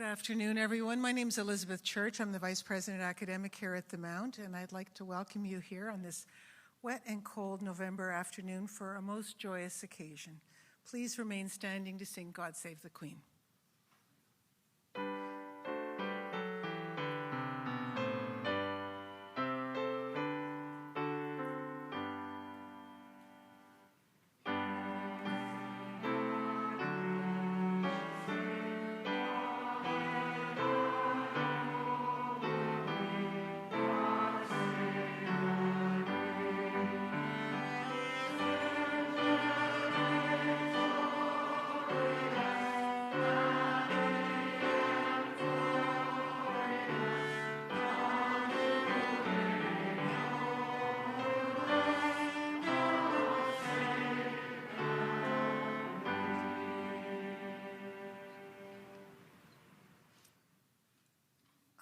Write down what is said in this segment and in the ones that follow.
Good afternoon, everyone. My name is Elizabeth Church. I'm the Vice President Academic here at the Mount, and I'd like to welcome you here on this wet and cold November afternoon for a most joyous occasion. Please remain standing to sing God Save the Queen.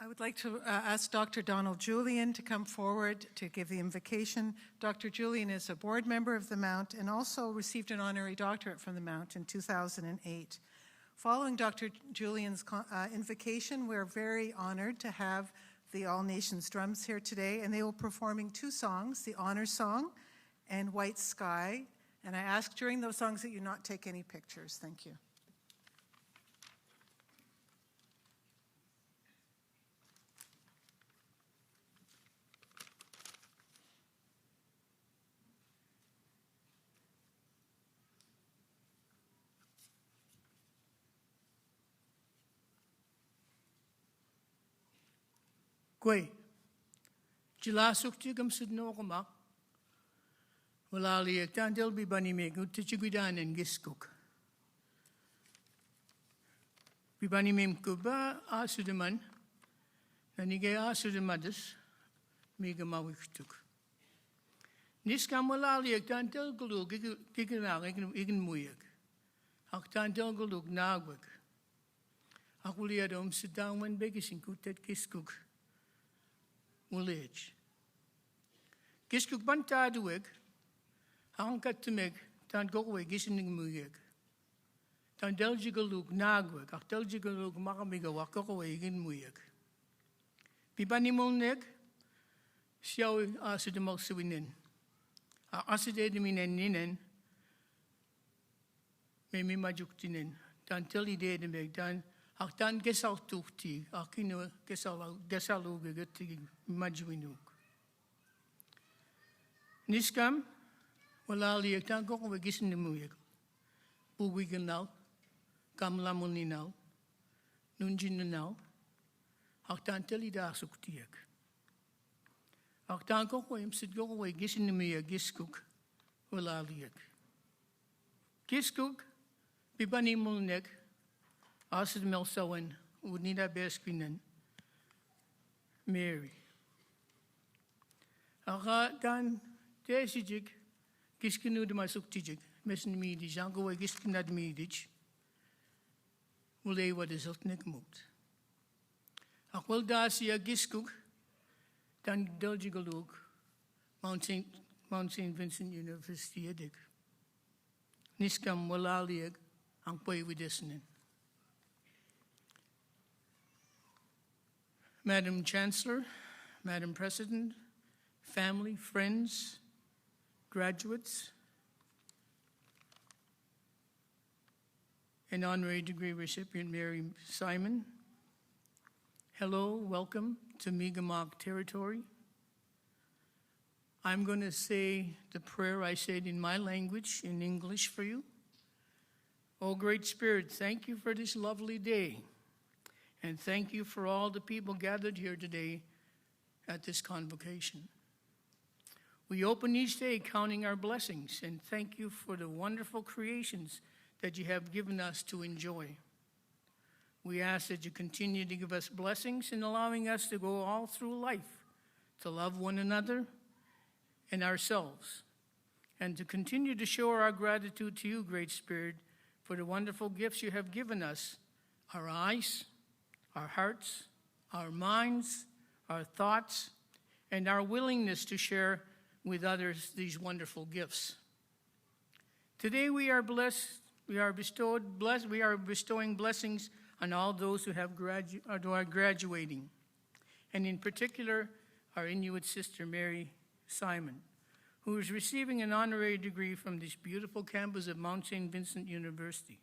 I would like to ask Dr. Donald Julian to come forward to give the invocation. Dr. Julian is a board member of the Mount and also received an honorary doctorate from the Mount in 2008. Following Dr. Julian's invocation, we're very honored to have the All Nations Drums here today, and they will be performing two songs, the Honor Song and White Sky. And I ask during those songs that you not take any pictures. Thank you. Kwe, jilasuk jigam sidno kumak, walali ektantel bibani meg utichigudan and giskuk. Bibani mem kuba asudeman, nanige asudemadas, megamawiktuk. Niskam walali ektantel gulug giganag igen muyag, aktantel gulug nagwag. Akuliadom sidang wan begisin kutet giskuk. Willage. Giskuk bantaduig, hangkat tumig, tan gokwe gisening muyeg. Tan deljigalug nagweg, ak deljigalug makamiga wakokwe igin muyeg. Pibanimulneg, siyaw asidamal siwinin. Asidediminen ninen, me majuktinin. Tan telidedimeg, tan ak tan gesal tukti, akino gesaluge geti majwinuk. Niskam, walali ek tan koko we gisin muyek. Buwiganal, kamlamuninal, nunjinal, ak tan telida suktiek. Ak tan koko imsit koko we gisin muyek giskuk, walali ek. Giskuk, bibanimulnek, Asid Melsawan, Udnida Beskinan, Mary. Aga dan desijig, giskinu de masuktijig, messen midi, jango giskinad midij, wule wat is altnik moot. Akwel dasia giskuk, dan deljigaluk, Mount St. Vincent University edik. Niskam walalieg, ang poi widesnen. Madam Chancellor, Madam President, family, friends, graduates, and honorary degree recipient Mary Simon, hello, welcome to Mi'kmaq territory. I'm going to say the prayer I said in my language, in English for you. Oh, Great Spirit, thank you for this lovely day. And thank you for all the people gathered here today at this convocation. We open each day counting our blessings and thank you for the wonderful creations that you have given us to enjoy. We ask that you continue to give us blessings in allowing us to go all through life, to love one another and ourselves, and to continue to show our gratitude to you, Great Spirit, for the wonderful gifts you have given us, our eyes, our hearts, our minds, our thoughts, and our willingness to share with others these wonderful gifts. Today we are bestowing blessings on all those who are graduating, and in particular, our Inuit sister, Mary Simon, who is receiving an honorary degree from this beautiful campus of Mount St. Vincent University.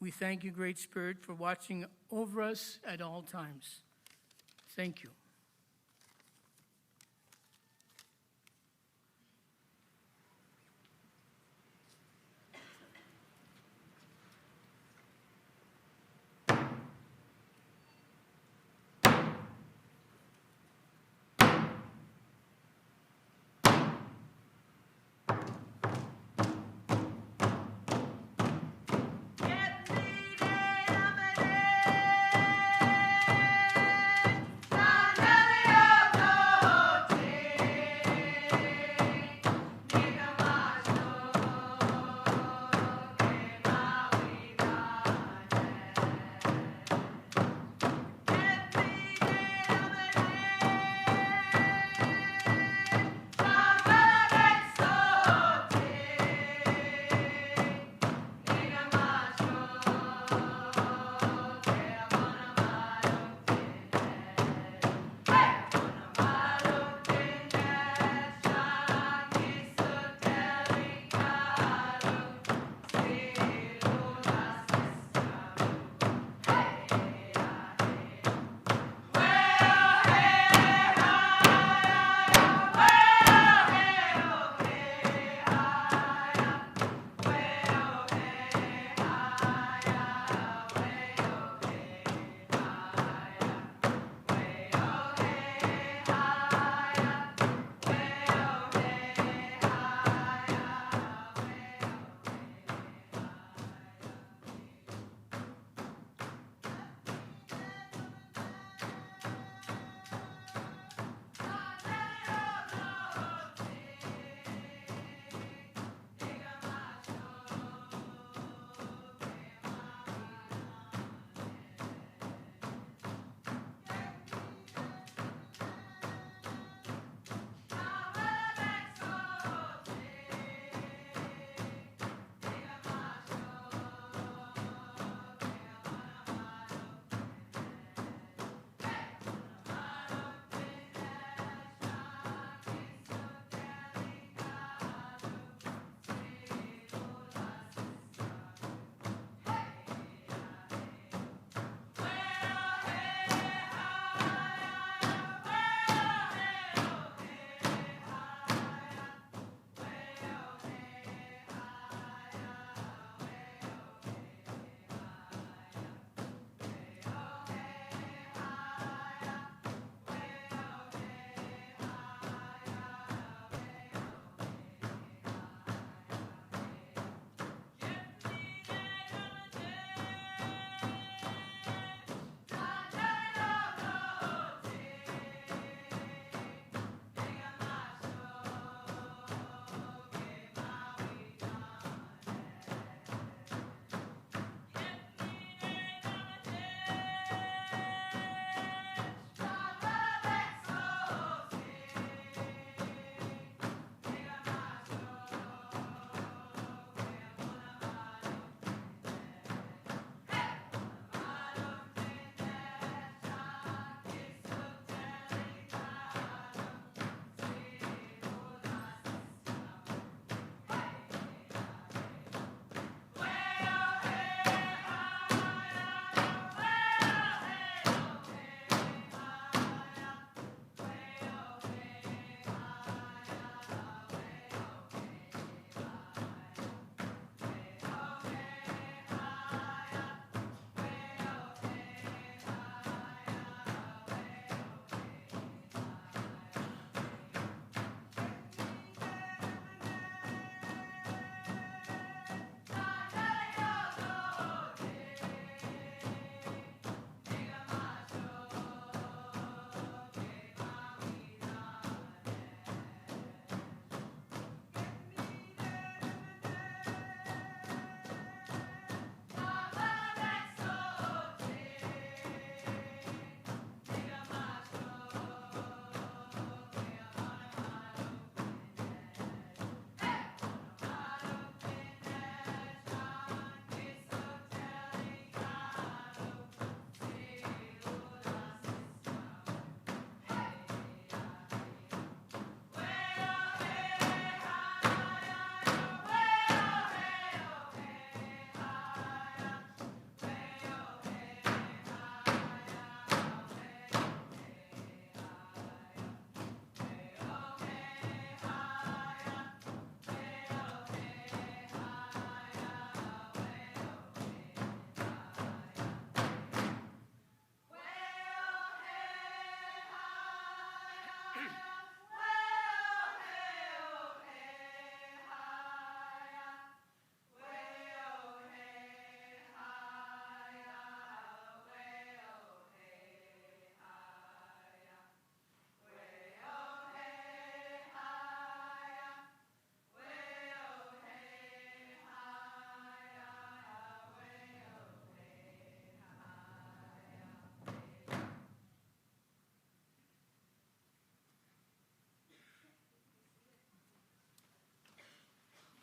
We thank you, Great Spirit, for watching over us at all times. Thank you. Down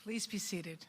Please be seated.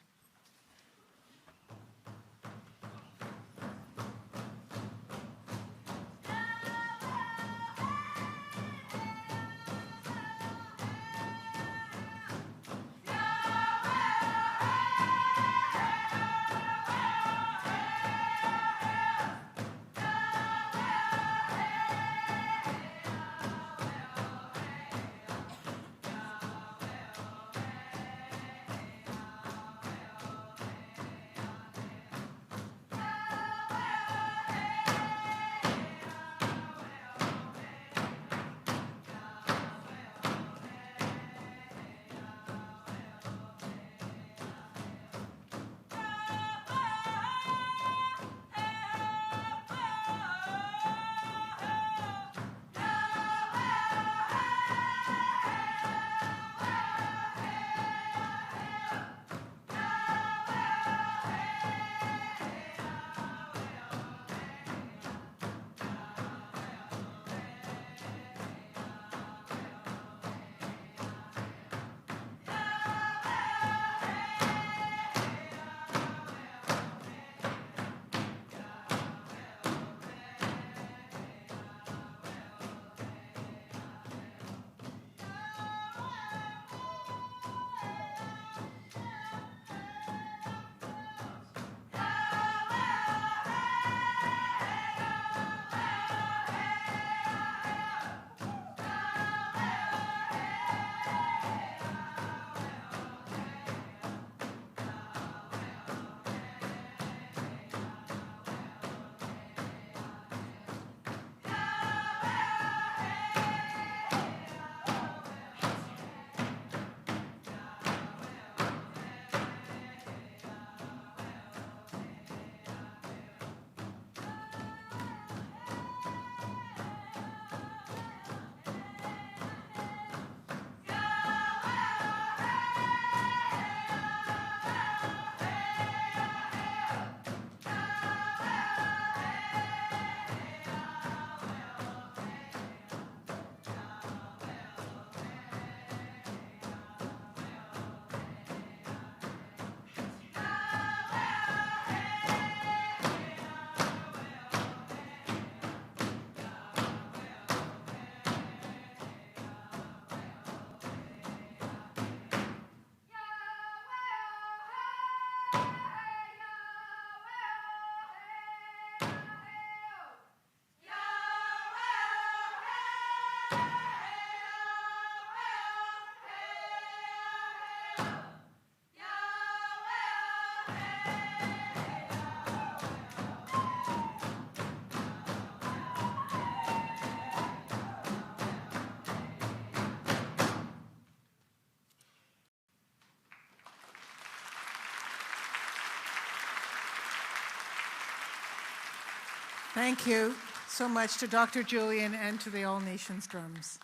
Thank you so much to Dr. Julian and to the All Nations Drums.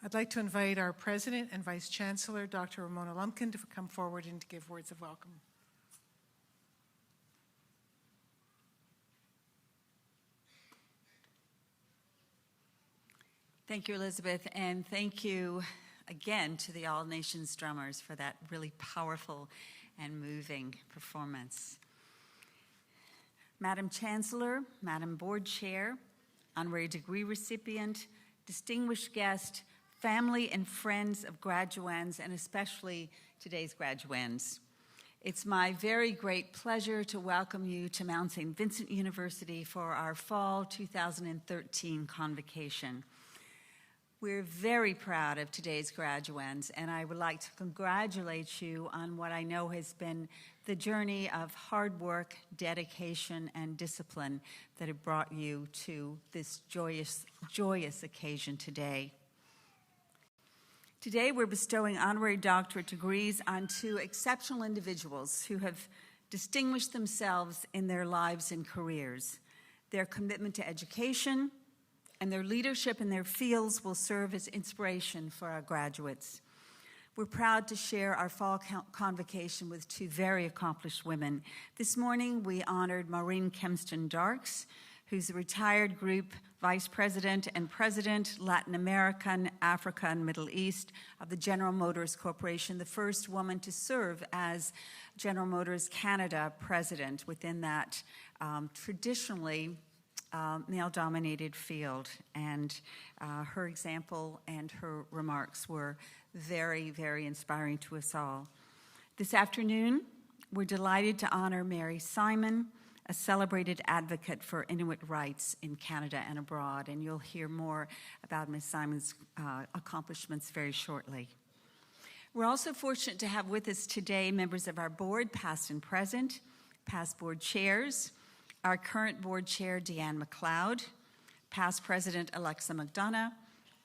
I'd like to invite our President and Vice Chancellor, Dr. Ramona Lumpkin, to come forward and to give words of welcome. Thank you, Elizabeth, and thank you again to the All Nations Drummers for that really powerful and moving performance. Madam Chancellor, Madam Board Chair, honorary degree recipient, distinguished guest, family and friends of graduands, and especially today's graduands. It's my very great pleasure to welcome you to Mount St. Vincent University for our Fall 2013 convocation. We're very proud of today's graduands, and I would like to congratulate you on what I know has been the journey of hard work, dedication, and discipline that have brought you to this joyous occasion today. Today, we're bestowing honorary doctorate degrees on two exceptional individuals who have distinguished themselves in their lives and careers. Their commitment to education and their leadership in their fields will serve as inspiration for our graduates. We're proud to share our fall convocation with two very accomplished women. This morning, we honored Maureen Kempston Darks, who's a retired group vice president and president, Latin American, Africa, and Middle East of the General Motors Corporation, the first woman to serve as General Motors Canada president within that traditionally male-dominated field. And her example and her remarks were very, very inspiring to us all. This afternoon, we're delighted to honor Mary Simon, a celebrated advocate for Inuit rights in Canada and abroad, and you'll hear more about Ms. Simon's accomplishments very shortly. We're also fortunate to have with us today members of our board, past and present, past board chairs, our current board chair, Deanne McLeod, past president, Alexa McDonough,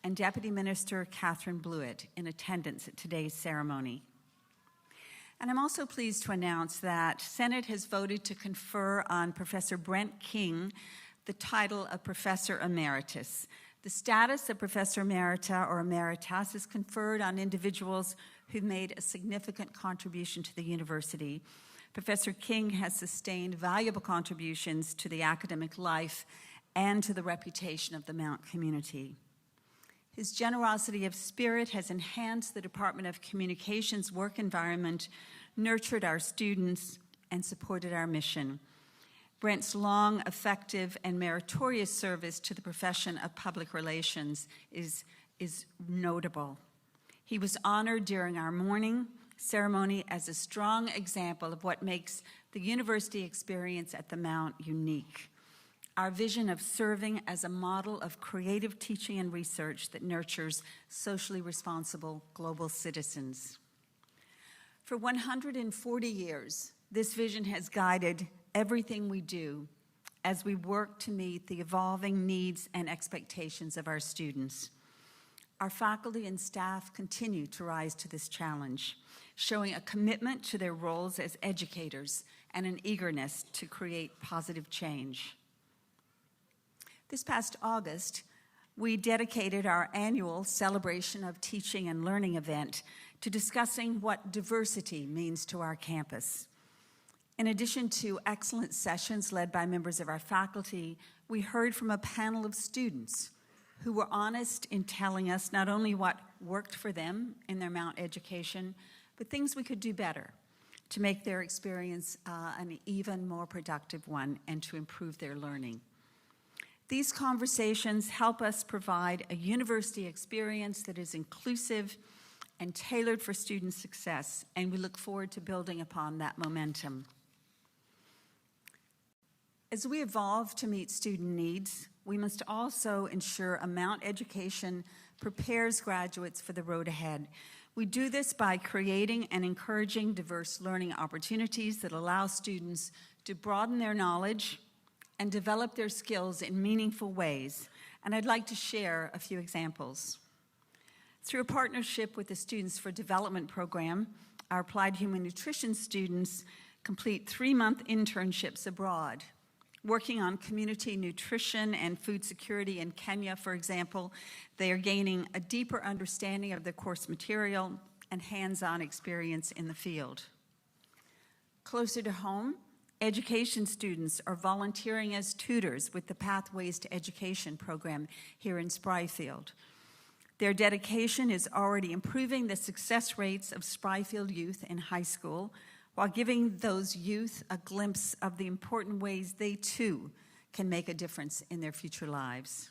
and Deputy Minister Catherine Blewett in attendance at today's ceremony. And I'm also pleased to announce that Senate has voted to confer on Professor Brent King the title of Professor Emeritus. The status of Professor Emerita or Emeritus is conferred on individuals who've made a significant contribution to the university. Professor King has sustained valuable contributions to the academic life and to the reputation of the Mount community. His generosity of spirit has enhanced the Department of Communications work environment, nurtured our students, and supported our mission. Brent's long, effective, and meritorious service to the profession of public relations is notable. He was honored during our morning ceremony as a strong example of what makes the university experience at the Mount unique. Our vision of serving as a model of creative teaching and research that nurtures socially responsible global citizens. For 140 years, this vision has guided everything we do as we work to meet the evolving needs and expectations of our students. Our faculty and staff continue to rise to this challenge, showing a commitment to their roles as educators and an eagerness to create positive change. This past August, we dedicated our annual Celebration of Teaching and Learning event to discussing what diversity means to our campus. In addition to excellent sessions led by members of our faculty, we heard from a panel of students who were honest in telling us not only what worked for them in their Mount education, but things we could do better to make their experience an even more productive one and to improve their learning. These conversations help us provide a university experience that is inclusive and tailored for student success, and we look forward to building upon that momentum. As we evolve to meet student needs, we must also ensure a Mount education prepares graduates for the road ahead. We do this by creating and encouraging diverse learning opportunities that allow students to broaden their knowledge and develop their skills in meaningful ways. And I'd like to share a few examples. Through a partnership with the Students for Development program, our applied human nutrition students complete 3-month internships abroad, working on community nutrition and food security in Kenya, for example. They are gaining a deeper understanding of the course material and hands-on experience in the field. Closer to home, education students are volunteering as tutors with the Pathways to Education program here in Spryfield. Their dedication is already improving the success rates of Spryfield youth in high school, while giving those youth a glimpse of the important ways they too can make a difference in their future lives.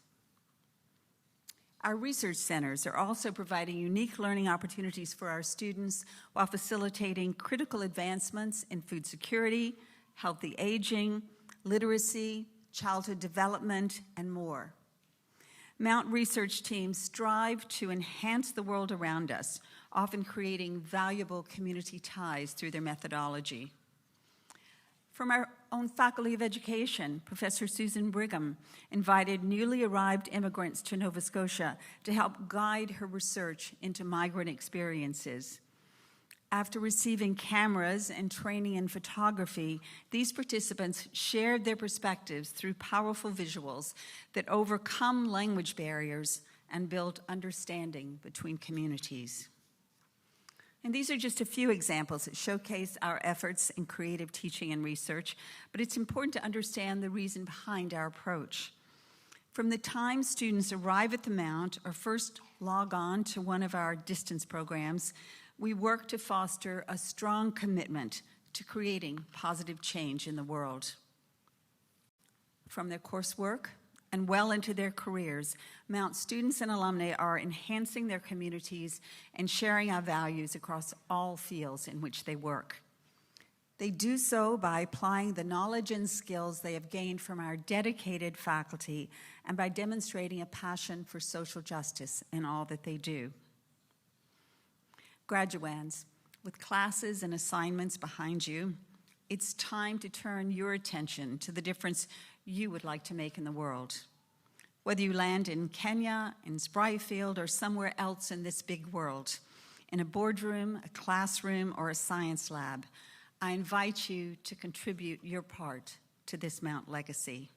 Our research centers are also providing unique learning opportunities for our students while facilitating critical advancements in food security, healthy aging, literacy, childhood development, and more. Mount research teams strive to enhance the world around us, often creating valuable community ties through their methodology. From our own Faculty of Education, Professor Susan Brigham invited newly arrived immigrants to Nova Scotia to help guide her research into migrant experiences. After receiving cameras and training in photography, these participants shared their perspectives through powerful visuals that overcome language barriers and build understanding between communities. And these are just a few examples that showcase our efforts in creative teaching and research, but it's important to understand the reason behind our approach. From the time students arrive at the Mount or first log on to one of our distance programs, we work to foster a strong commitment to creating positive change in the world. From their coursework and well into their careers, Mount students and alumni are enhancing their communities and sharing our values across all fields in which they work. They do so by applying the knowledge and skills they have gained from our dedicated faculty and by demonstrating a passion for social justice in all that they do. Graduands, with classes and assignments behind you, it's time to turn your attention to the difference you would like to make in the world. Whether you land in Kenya, in Spryfield, or somewhere else in this big world, in a boardroom, a classroom, or a science lab, I invite you to contribute your part to this Mount legacy.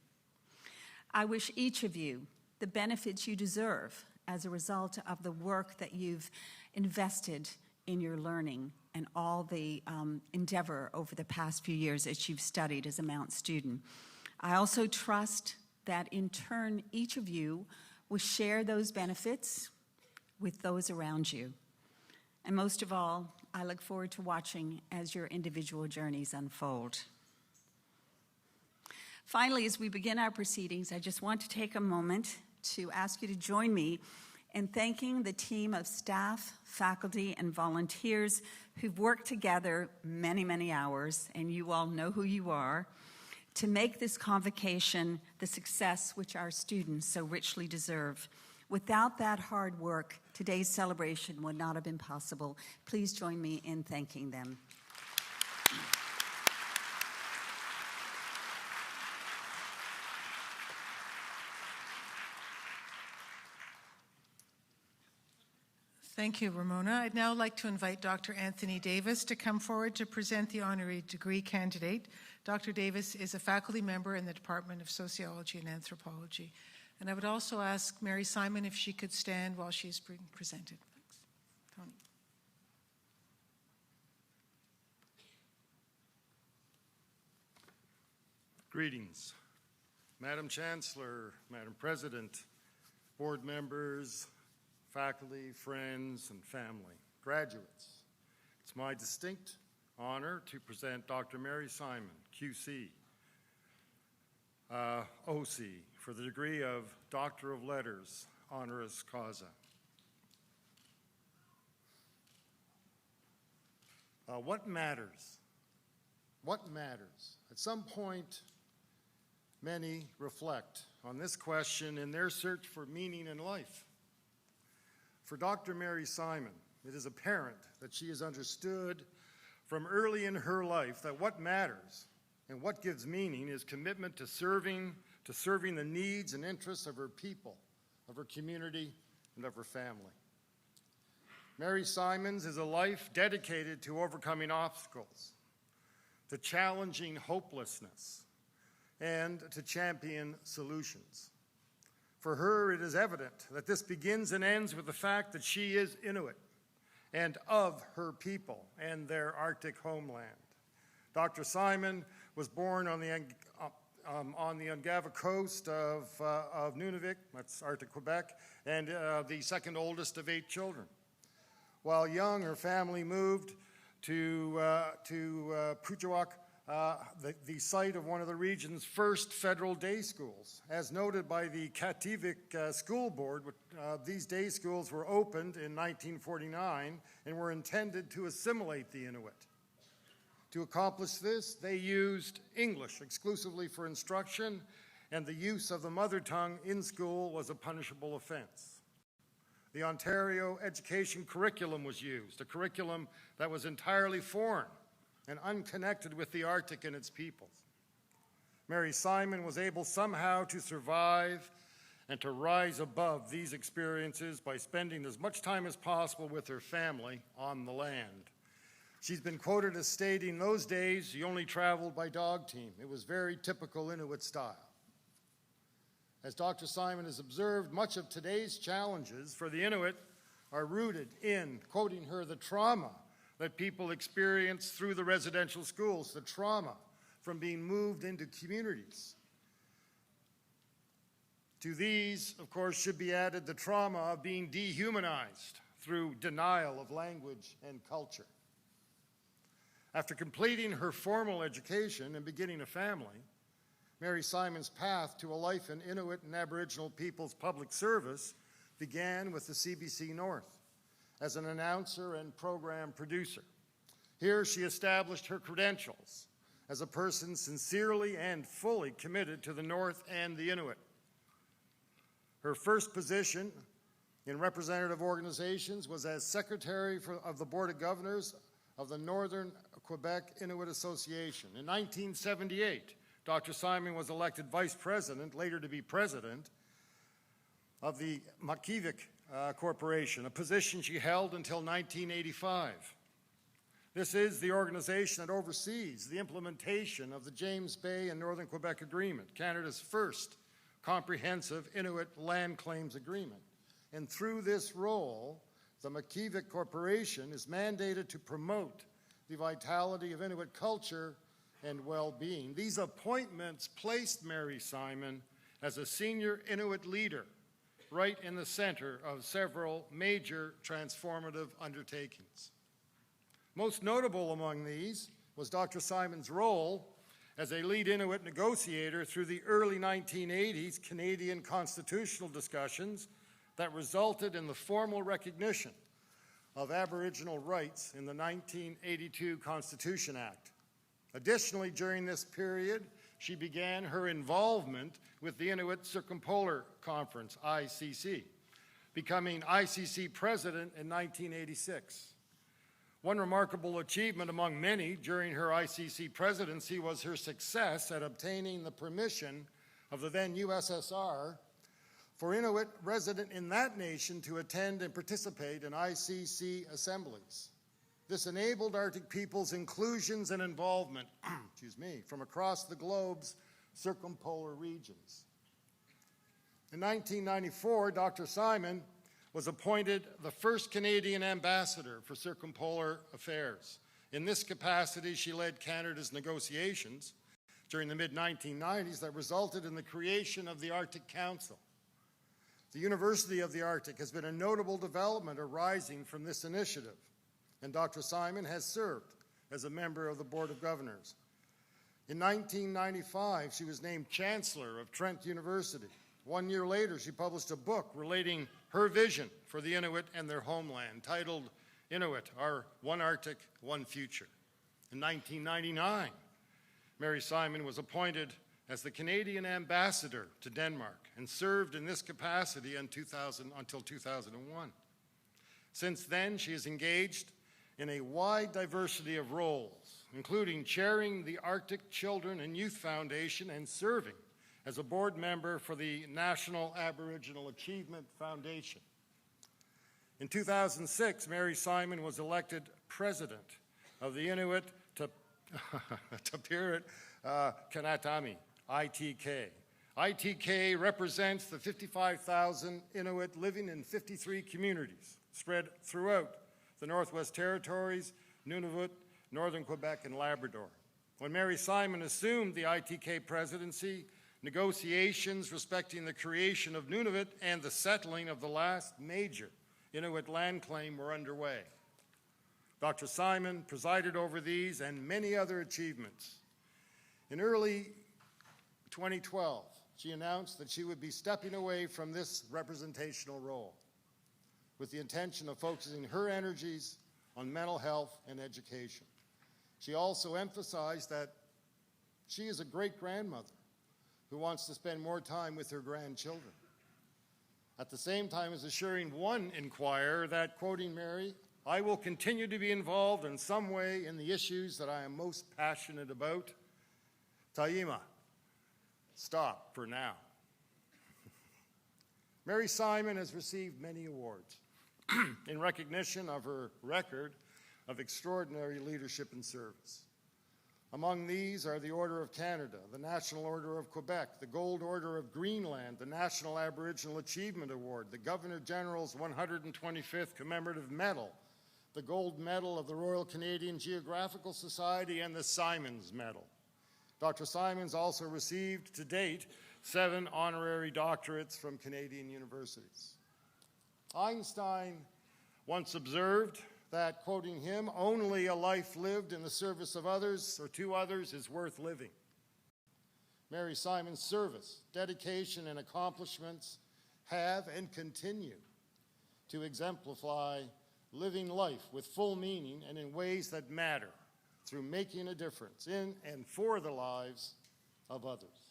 I wish each of you the benefits you deserve as a result of the work that you've invested in your learning and all the endeavor over the past few years as you've studied as a Mount student. I also trust that in turn, each of you will share those benefits with those around you. And most of all, I look forward to watching as your individual journeys unfold. Finally, as we begin our proceedings, I just want to take a moment to ask you to join me in thanking the team of staff, faculty, and volunteers who've worked together many, many hours, and you all know who you are, to make this convocation the success which our students so richly deserve. Without that hard work, today's celebration would not have been possible. Please join me in thanking them. Thank you, Ramona. I'd now like to invite Dr. Anthony Davis to come forward to present the honorary degree candidate. Dr. Davis is a faculty member in the Department of Sociology and Anthropology. And I would also ask Mary Simon if she could stand while she's being presented. Thanks. Tony. Greetings, Madam Chancellor, Madam President, board members, faculty, friends, and family, graduates. It's my distinct honor to present Dr. Mary Simon, QC, OC, for the degree of Doctor of Letters, honoris causa. What matters? What matters? At some point, many reflect on this question in their search for meaning in life. For Dr. Mary Simon, it is apparent that she has understood from early in her life that what matters and what gives meaning is commitment to serving the needs and interests of her people, of her community, and of her family. Mary Simon's is a life dedicated to overcoming obstacles, to challenging hopelessness, and to champion solutions. For her, it is evident that this begins and ends with the fact that she is Inuit and of her people and their Arctic homeland. Dr. Simon was born on the Ungava coast of Nunavik, that's Arctic Quebec, and the second oldest of 8 children. While young, her family moved to Puchawak, the site of one of the region's first federal day schools. As noted by the Kativik School Board, these day schools were opened in 1949 and were intended to assimilate the Inuit. To accomplish this, they used English exclusively for instruction, and the use of the mother tongue in school was a punishable offense. The Ontario education curriculum was used, a curriculum that was entirely foreign and unconnected with the Arctic and its peoples. Mary Simon was able somehow to survive and to rise above these experiences by spending as much time as possible with her family on the land. She's been quoted as stating, "Those days you only traveled by dog team. It was very typical Inuit style." As Dr. Simon has observed, much of today's challenges for the Inuit are rooted in, quoting her, the trauma that people experience through the residential schools, the trauma from being moved into communities. To these, of course, should be added the trauma of being dehumanized through denial of language and culture. After completing her formal education and beginning a family, Mary Simon's path to a life in Inuit and Aboriginal people's public service began with the CBC North as an announcer and program producer. Here she established her credentials as a person sincerely and fully committed to the North and the Inuit. Her first position in representative organizations was as secretary of the Board of Governors of the Northern Quebec Inuit Association. In 1978, Dr. Simon was elected vice president, later to be president, of the Makivik Corporation, a position she held until 1985. This is the organization that oversees the implementation of the James Bay and Northern Quebec Agreement, Canada's first comprehensive Inuit land claims agreement. And through this role, the Makivik Corporation is mandated to promote the vitality of Inuit culture and well-being. These appointments placed Mary Simon as a senior Inuit leader right in the center of several major transformative undertakings. Most notable among these was Dr. Simon's role as a lead Inuit negotiator through the early 1980s Canadian constitutional discussions that resulted in the formal recognition of Aboriginal rights in the 1982 Constitution Act. Additionally, during this period, she began her involvement with the Inuit Circumpolar Conference, ICC, becoming ICC president in 1986. One remarkable achievement among many during her ICC presidency was her success at obtaining the permission of the then USSR for Inuit resident in that nation to attend and participate in ICC assemblies. This enabled Arctic peoples' inclusions and involvement from across the globe's circumpolar regions. In 1994, Dr. Simon was appointed the first Canadian ambassador for circumpolar affairs. In this capacity, she led Canada's negotiations during the mid-1990s that resulted in the creation of the Arctic Council. The University of the Arctic has been a notable development arising from this initiative, and Dr. Simon has served as a member of the Board of Governors. In 1995, she was named Chancellor of Trent University. 1 year later, she published a book relating her vision for the Inuit and their homeland, titled Inuit, Our One Arctic, One Future. In 1999, Mary Simon was appointed as the Canadian ambassador to Denmark and served in this capacity until 2001. Since then, she has engaged in a wide diversity of roles, including chairing the Arctic Children and Youth Foundation and serving as a board member for the National Aboriginal Achievement Foundation. In 2006, Mary Simon was elected president of the Inuit Tapirit Kanatami, ITK. ITK represents the 55,000 Inuit living in 53 communities spread throughout the Northwest Territories, Nunavut, Northern Quebec, and Labrador. When Mary Simon assumed the ITK presidency, negotiations respecting the creation of Nunavut and the settling of the last major Inuit land claim were underway. Dr. Simon presided over these and many other achievements. In early 2012, she announced that she would be stepping away from this representational role with the intention of focusing her energies on mental health and education. She also emphasized that she is a great-grandmother who wants to spend more time with her grandchildren. At the same time as assuring one inquirer that, quoting Mary, "I will continue to be involved in some way in the issues that I am most passionate about. Taima, stop for now." Mary Simon has received many awards in recognition of her record of extraordinary leadership and service. Among these are the Order of Canada, the National Order of Quebec, the Gold Order of Greenland, the National Aboriginal Achievement Award, the Governor-General's 125th Commemorative Medal, the Gold Medal of the Royal Canadian Geographical Society, and the Simons Medal. Dr. Simons also received, to date, 7 honorary doctorates from Canadian universities. Einstein once observed that, quoting him, "Only a life lived in the service of others or to others is worth living." Mary Simons' service, dedication, and accomplishments have and continue to exemplify living life with full meaning and in ways that matter through making a difference in and for the lives of others.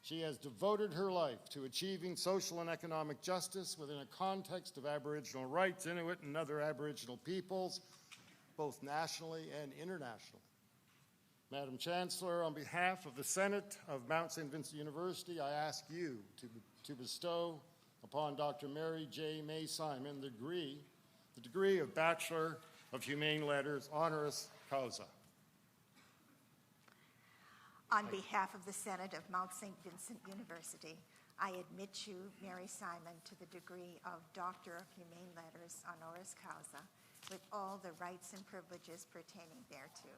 She has devoted her life to achieving social and economic justice within a context of Aboriginal rights, Inuit and other Aboriginal peoples, both nationally and internationally. Madam Chancellor, on behalf of the Senate of Mount St. Vincent University, I ask you to bestow upon Dr. Mary J. May Simon the degree of Bachelor of Humane Letters, honoris causa. On behalf of the Senate of Mount St. Vincent University, I admit you, Mary Simon, to the degree of Doctor of Humane Letters, honoris causa, with all the rights and privileges pertaining thereto.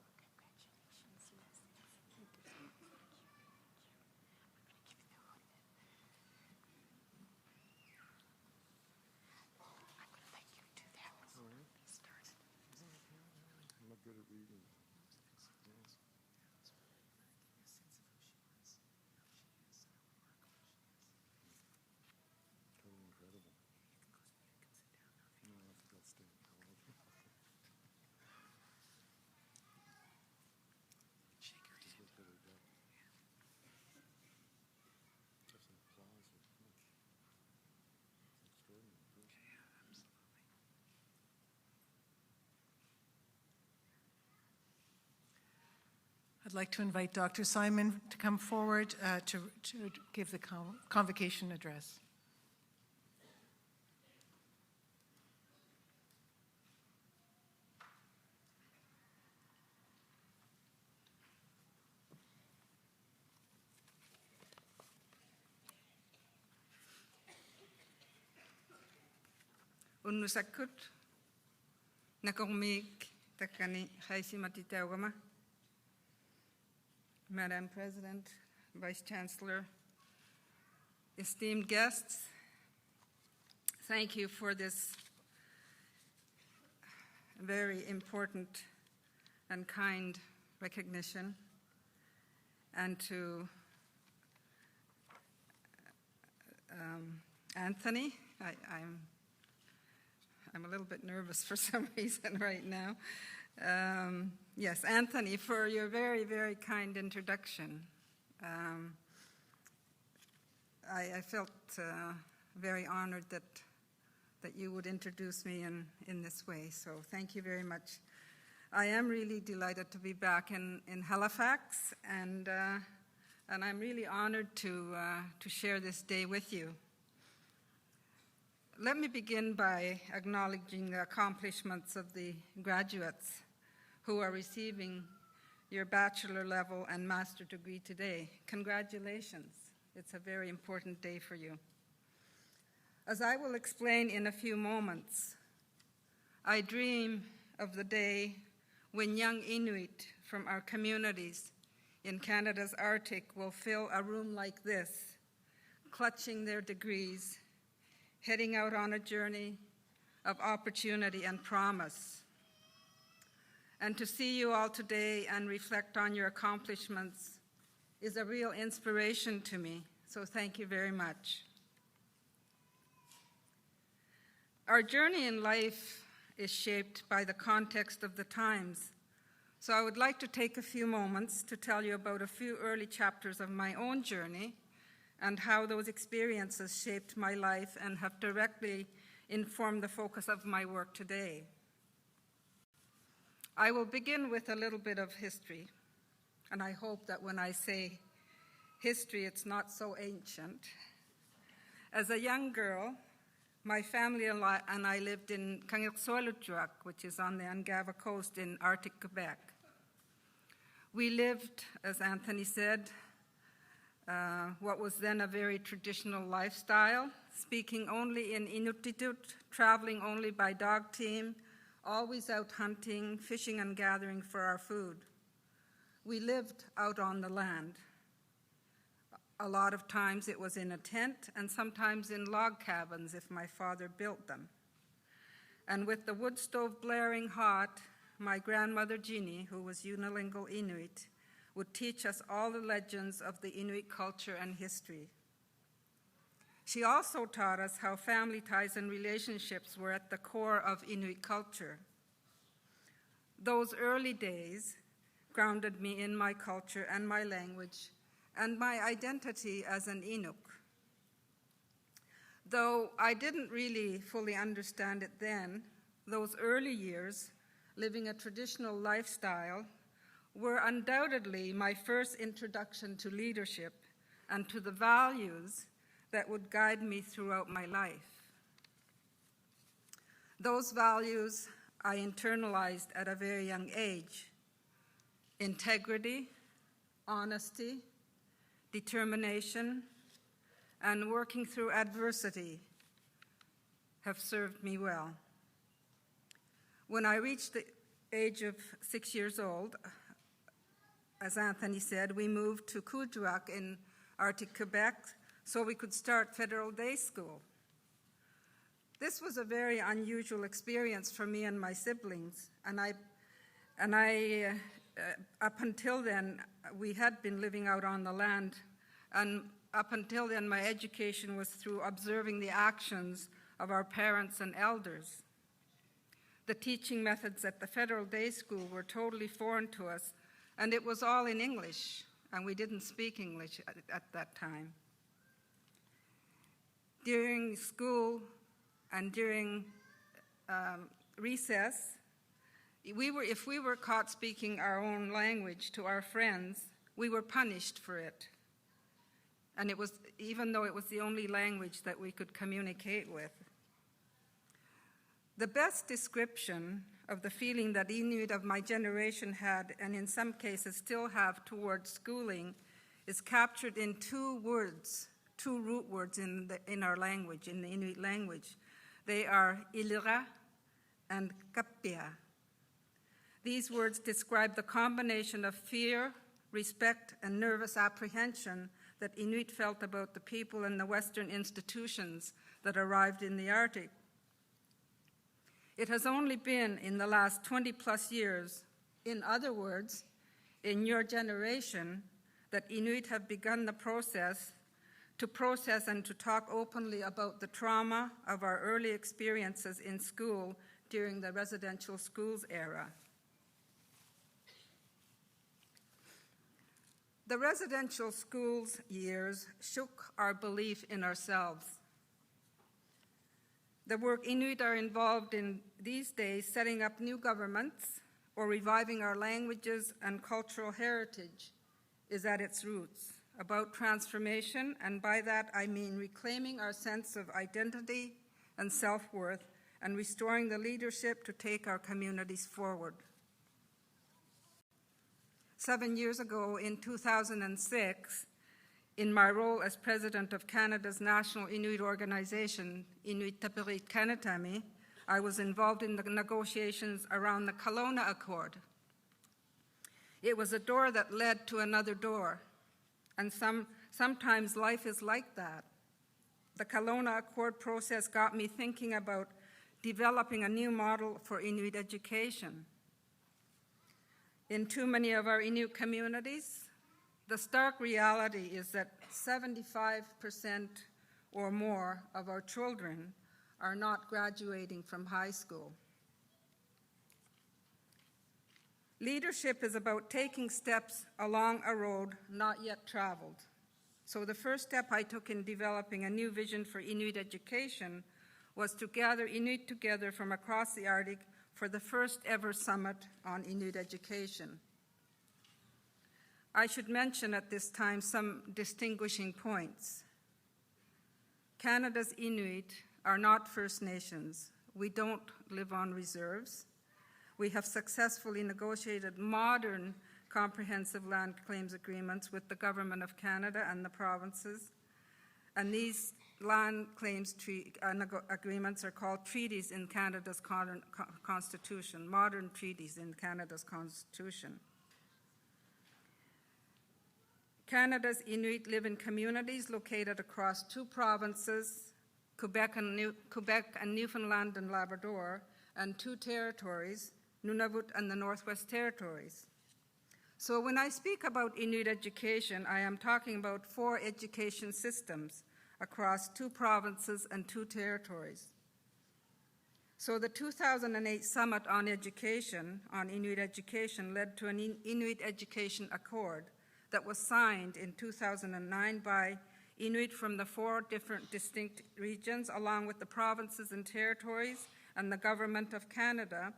I'm not good at reading. Totally incredible. No, I think I'll stay. Shake your hand. Look at her depth. Give some applause. Extraordinary. I'd like to invite Dr. Simon to come forward to give the convocation address. Unnusakut, nakormik takani haisimati taugama. Madam President, Vice Chancellor, esteemed guests, thank you for this very important and kind recognition, and to Anthony. I'm a little bit nervous for some reason right now. Yes, Anthony, for your very, very kind introduction. I felt very honored that you would introduce me in this way, so thank you very much. I am really delighted to be back in Halifax, and I'm really honored to share this day with you. Let me begin by acknowledging the accomplishments of the graduates who are receiving your bachelor level and master degree today. Congratulations. It's a very important day for you. As I will explain in a few moments, I dream of the day when young Inuit from our communities in Canada's Arctic will fill a room like this, clutching their degrees, heading out on a journey of opportunity and promise. And to see you all today and reflect on your accomplishments is a real inspiration to me, so thank you very much. Our journey in life is shaped by the context of the times, so I would like to take a few moments to tell you about a few early chapters of my own journey and how those experiences shaped my life and have directly informed the focus of my work today. I will begin with a little bit of history, and I hope that when I say history, it's not so ancient. As a young girl, my family and I lived in Kangersualutjuaq, which is on the Angava coast in Arctic Quebec. We lived, as Anthony said, what was then a very traditional lifestyle, speaking only in Inuktitut, traveling only by dog team, always out hunting, fishing, and gathering for our food. We lived out on the land. A lot of times it was in a tent, and sometimes in log cabins if my father built them. And with the wood stove blaring hot, my grandmother Jeannie, who was unilingual Inuit, would teach us all the legends of the Inuit culture and history. She also taught us how family ties and relationships were at the core of Inuit culture. Those early days grounded me in my culture and my language and my identity as an Inuk. Though I didn't really fully understand it then, those early years, living a traditional lifestyle, were undoubtedly my first introduction to leadership and to the values that would guide me throughout my life. Those values I internalized at a very young age. Integrity, honesty, determination, and working through adversity have served me well. When I reached the age of 6 years old, as Anthony said, we moved to Kuujjuaq in Arctic Quebec so we could start federal day school. This was a very unusual experience for me and my siblings, and up until then, we had been living out on the land, and up until then, my education was through observing the actions of our parents and elders. The teaching methods at the federal day school were totally foreign to us, and it was all in English, and we didn't speak English at that time. During school and during recess, if we were caught speaking our own language to our friends, we were punished for it. And it was, even though it was the only language that we could communicate with. The best description of the feeling that Inuit of my generation had, and in some cases still have towards schooling, is captured in two words, two root words in our language, in the Inuit language. They are ilira and kappia. These words describe the combination of fear, respect, and nervous apprehension that Inuit felt about the people and the Western institutions that arrived in the Arctic. It has only been in the last 20-plus years, in other words, in your generation, that Inuit have begun the process and to talk openly about the trauma of our early experiences in school during the residential schools era. The residential schools years shook our belief in ourselves. The work Inuit are involved in these days, setting up new governments or reviving our languages and cultural heritage, is at its roots, about transformation, and by that I mean reclaiming our sense of identity and self-worth and restoring the leadership to take our communities forward. 7 years ago, in 2006, in my role as president of Canada's national Inuit organization, Inuit Tapirit Kanatami, I was involved in the negotiations around the Kelowna Accord. It was a door that led to another door, and sometimes life is like that. The Kelowna Accord process got me thinking about developing a new model for Inuit education. In too many of our Inuit communities, the stark reality is that 75% or more of our children are not graduating from high school. Leadership is about taking steps along a road not yet traveled. So the first step I took in developing a new vision for Inuit education was to gather Inuit together from across the Arctic for the first ever summit on Inuit education. I should mention at this time some distinguishing points. Canada's Inuit are not First Nations. We don't live on reserves. We have successfully negotiated modern comprehensive land claims agreements with the Government of Canada and the provinces, and these land claims agreements are called treaties in Canada's constitution, modern treaties in Canada's constitution. Canada's Inuit live in communities located across 2 provinces, Quebec and Newfoundland and Labrador, and 2 territories, Nunavut and the Northwest Territories. So when I speak about Inuit education, I am talking about 4 education systems across 2 provinces and 2 territories. So the 2008 Summit on Education, on Inuit education, led to an Inuit Education Accord that was signed in 2009 by Inuit from the 4 different distinct regions, along with the provinces and territories and the Government of Canada,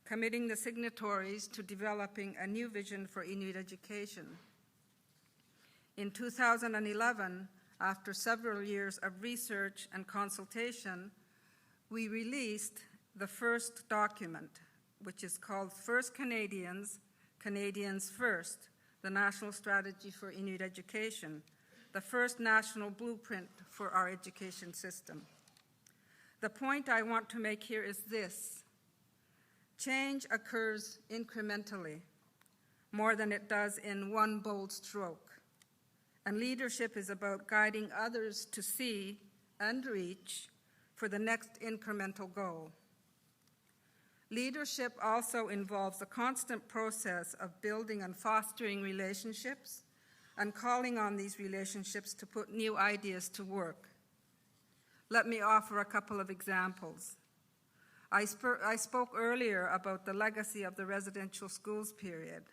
committing the signatories to developing a new vision for Inuit education. In 2011, after several years of research and consultation, we released the first document, which is called First Canadians, Canadians First, the National Strategy for Inuit Education, the first national blueprint for our education system. The point I want to make here is this: change occurs incrementally, more than it does in one bold stroke. And leadership is about guiding others to see and reach for the next incremental goal. Leadership also involves a constant process of building and fostering relationships and calling on these relationships to put new ideas to work. Let me offer a couple of examples. I spoke earlier about the legacy of the residential schools period.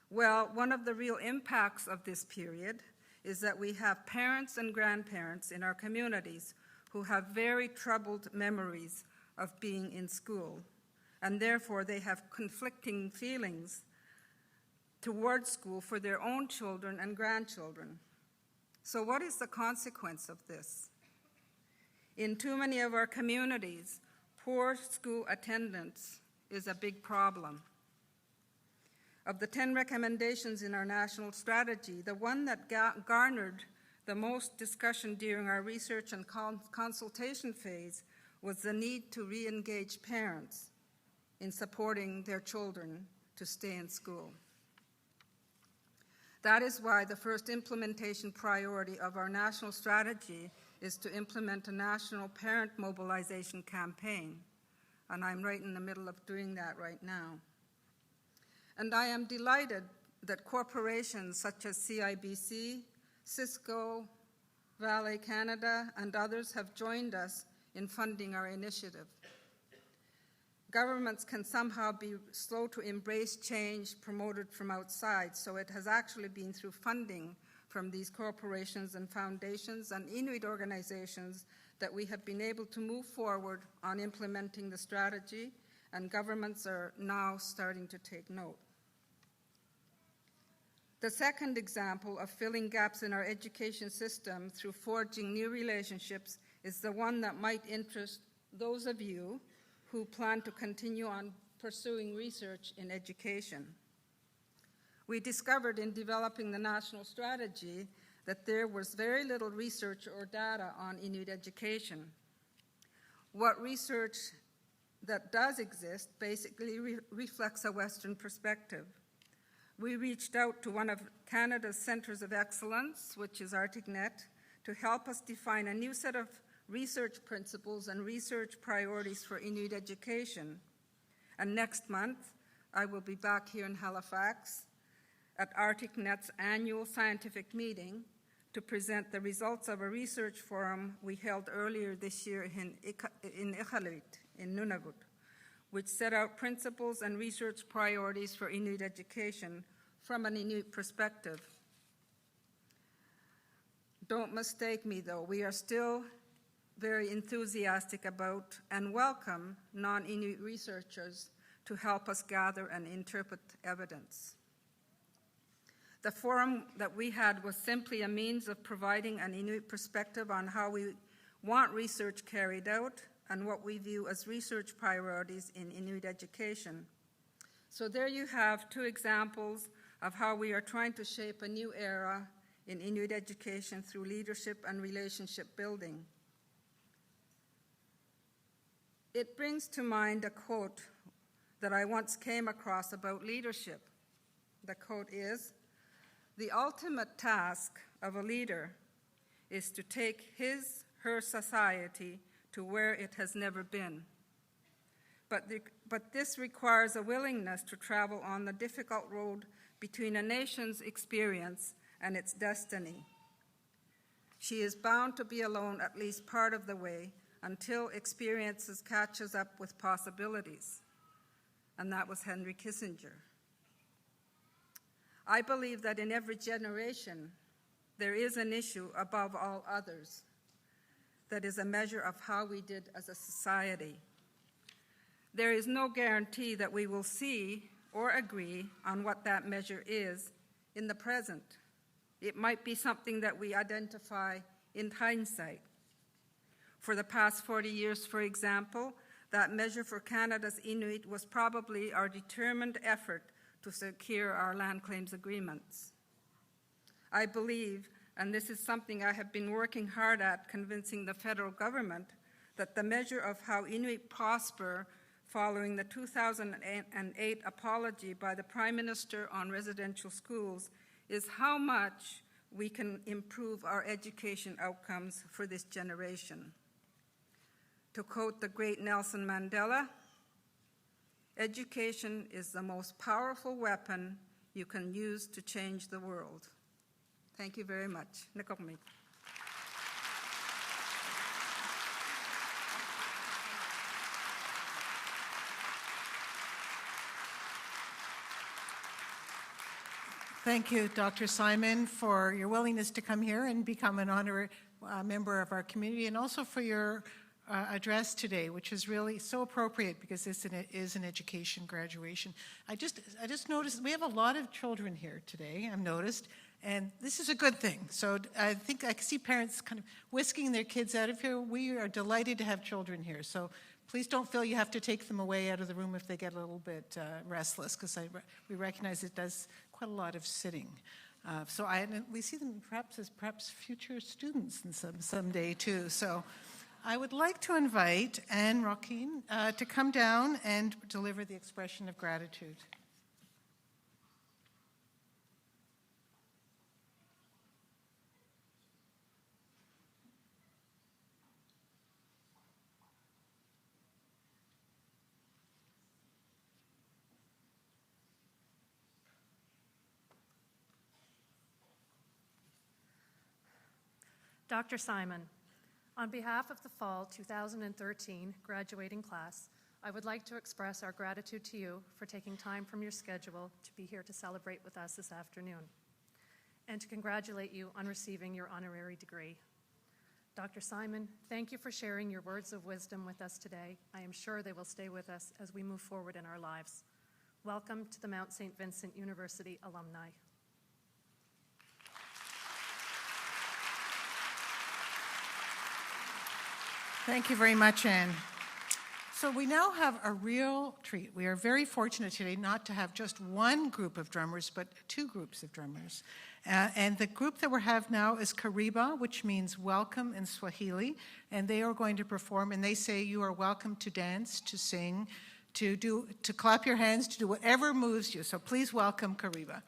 Well, one of the real impacts of this period is that we have parents and grandparents in our communities who have very troubled memories of being in school, and therefore they have conflicting feelings towards school for their own children and grandchildren. So what is the consequence of this? In too many of our communities, poor school attendance is a big problem. Of the 10 recommendations in our national strategy, the one that garnered the most discussion during our research and consultation phase was the need to re-engage parents in supporting their children to stay in school. That is why the first implementation priority of our national strategy is to implement a national parent mobilization campaign, and I'm right in the middle of doing that right now. And I am delighted that corporations such as CIBC, Cisco, Valley Canada, and others have joined us in funding our initiative. Governments can somehow be slow to embrace change promoted from outside, so it has actually been through funding from these corporations and foundations and Inuit organizations that we have been able to move forward on implementing the strategy, and governments are now starting to take note. The second example of filling gaps in our education system through forging new relationships is the one that might interest those of you who plan to continue on pursuing research in education. We discovered in developing the national strategy that there was very little research or data on Inuit education. What research that does exist basically reflects a Western perspective. We reached out to one of Canada's Centres of Excellence, which is ArcticNet, to help us define a new set of research principles and research priorities for Inuit education. And next month, I will be back here in Halifax at ArcticNet's annual scientific meeting to present the results of a research forum we held earlier this year in Iqaluit, in Nunavut, which set out principles and research priorities for Inuit education from an Inuit perspective. Don't mistake me, though. We are still very enthusiastic about and welcome non-Inuit researchers to help us gather and interpret evidence. The forum that we had was simply a means of providing an Inuit perspective on how we want research carried out and what we view as research priorities in Inuit education. So there you have 2 examples of how we are trying to shape a new era in Inuit education through leadership and relationship building. It brings to mind a quote that I once came across about leadership. The quote is, "The ultimate task of a leader is to take her society to where it has never been. But this requires a willingness to travel on the difficult road between a nation's experience and its destiny. She is bound to be alone at least part of the way until experiences catches up with possibilities." And that was Henry Kissinger. I believe that in every generation, there is an issue above all others that is a measure of how we did as a society. There is no guarantee that we will see or agree on what that measure is in the present. It might be something that we identify in hindsight. For the past 40 years, for example, that measure for Canada's Inuit was probably our determined effort to secure our land claims agreements. I believe, and this is something I have been working hard at convincing the federal government, that the measure of how Inuit prosper following the 2008 apology by the Prime Minister on residential schools is how much we can improve our education outcomes for this generation. To quote the great Nelson Mandela, "Education is the most powerful weapon you can use to change the world." Thank you very much. Nikomik. Thank you, Dr. Simon, for your willingness to come here and become an honorary member of our community, and also for your address today, which is really so appropriate because this is an education graduation. I just noticed we have a lot of children here today, I've noticed, and this is a good thing. So I think I can see parents kind of whisking their kids out of here. We are delighted to have children here. So please don't feel you have to take them away out of the room if they get a little bit restless, because we recognize it does quite a lot of sitting. And we see them as future students in someday too. So I would like to invite Anne Rockin to come down and deliver the expression of gratitude. Dr. Simon, on behalf of the Fall 2013 graduating class, I would like to express our gratitude to you for taking time from your schedule to be here to celebrate with us this afternoon, and to congratulate you on receiving your honorary degree. Dr. Simon, thank you for sharing your words of wisdom with us today. I am sure they will stay with us as we move forward in our lives. Welcome to the Mount St. Vincent University alumni. Thank you very much, Anne. So we now have a real treat. We are very fortunate today not to have just one group of drummers, but two groups of drummers. And the group that we have now is Kariba, which means welcome in Swahili. And they are going to perform, and they say you are welcome to dance, to sing, to clap your hands, to do whatever moves you. So please welcome Kariba.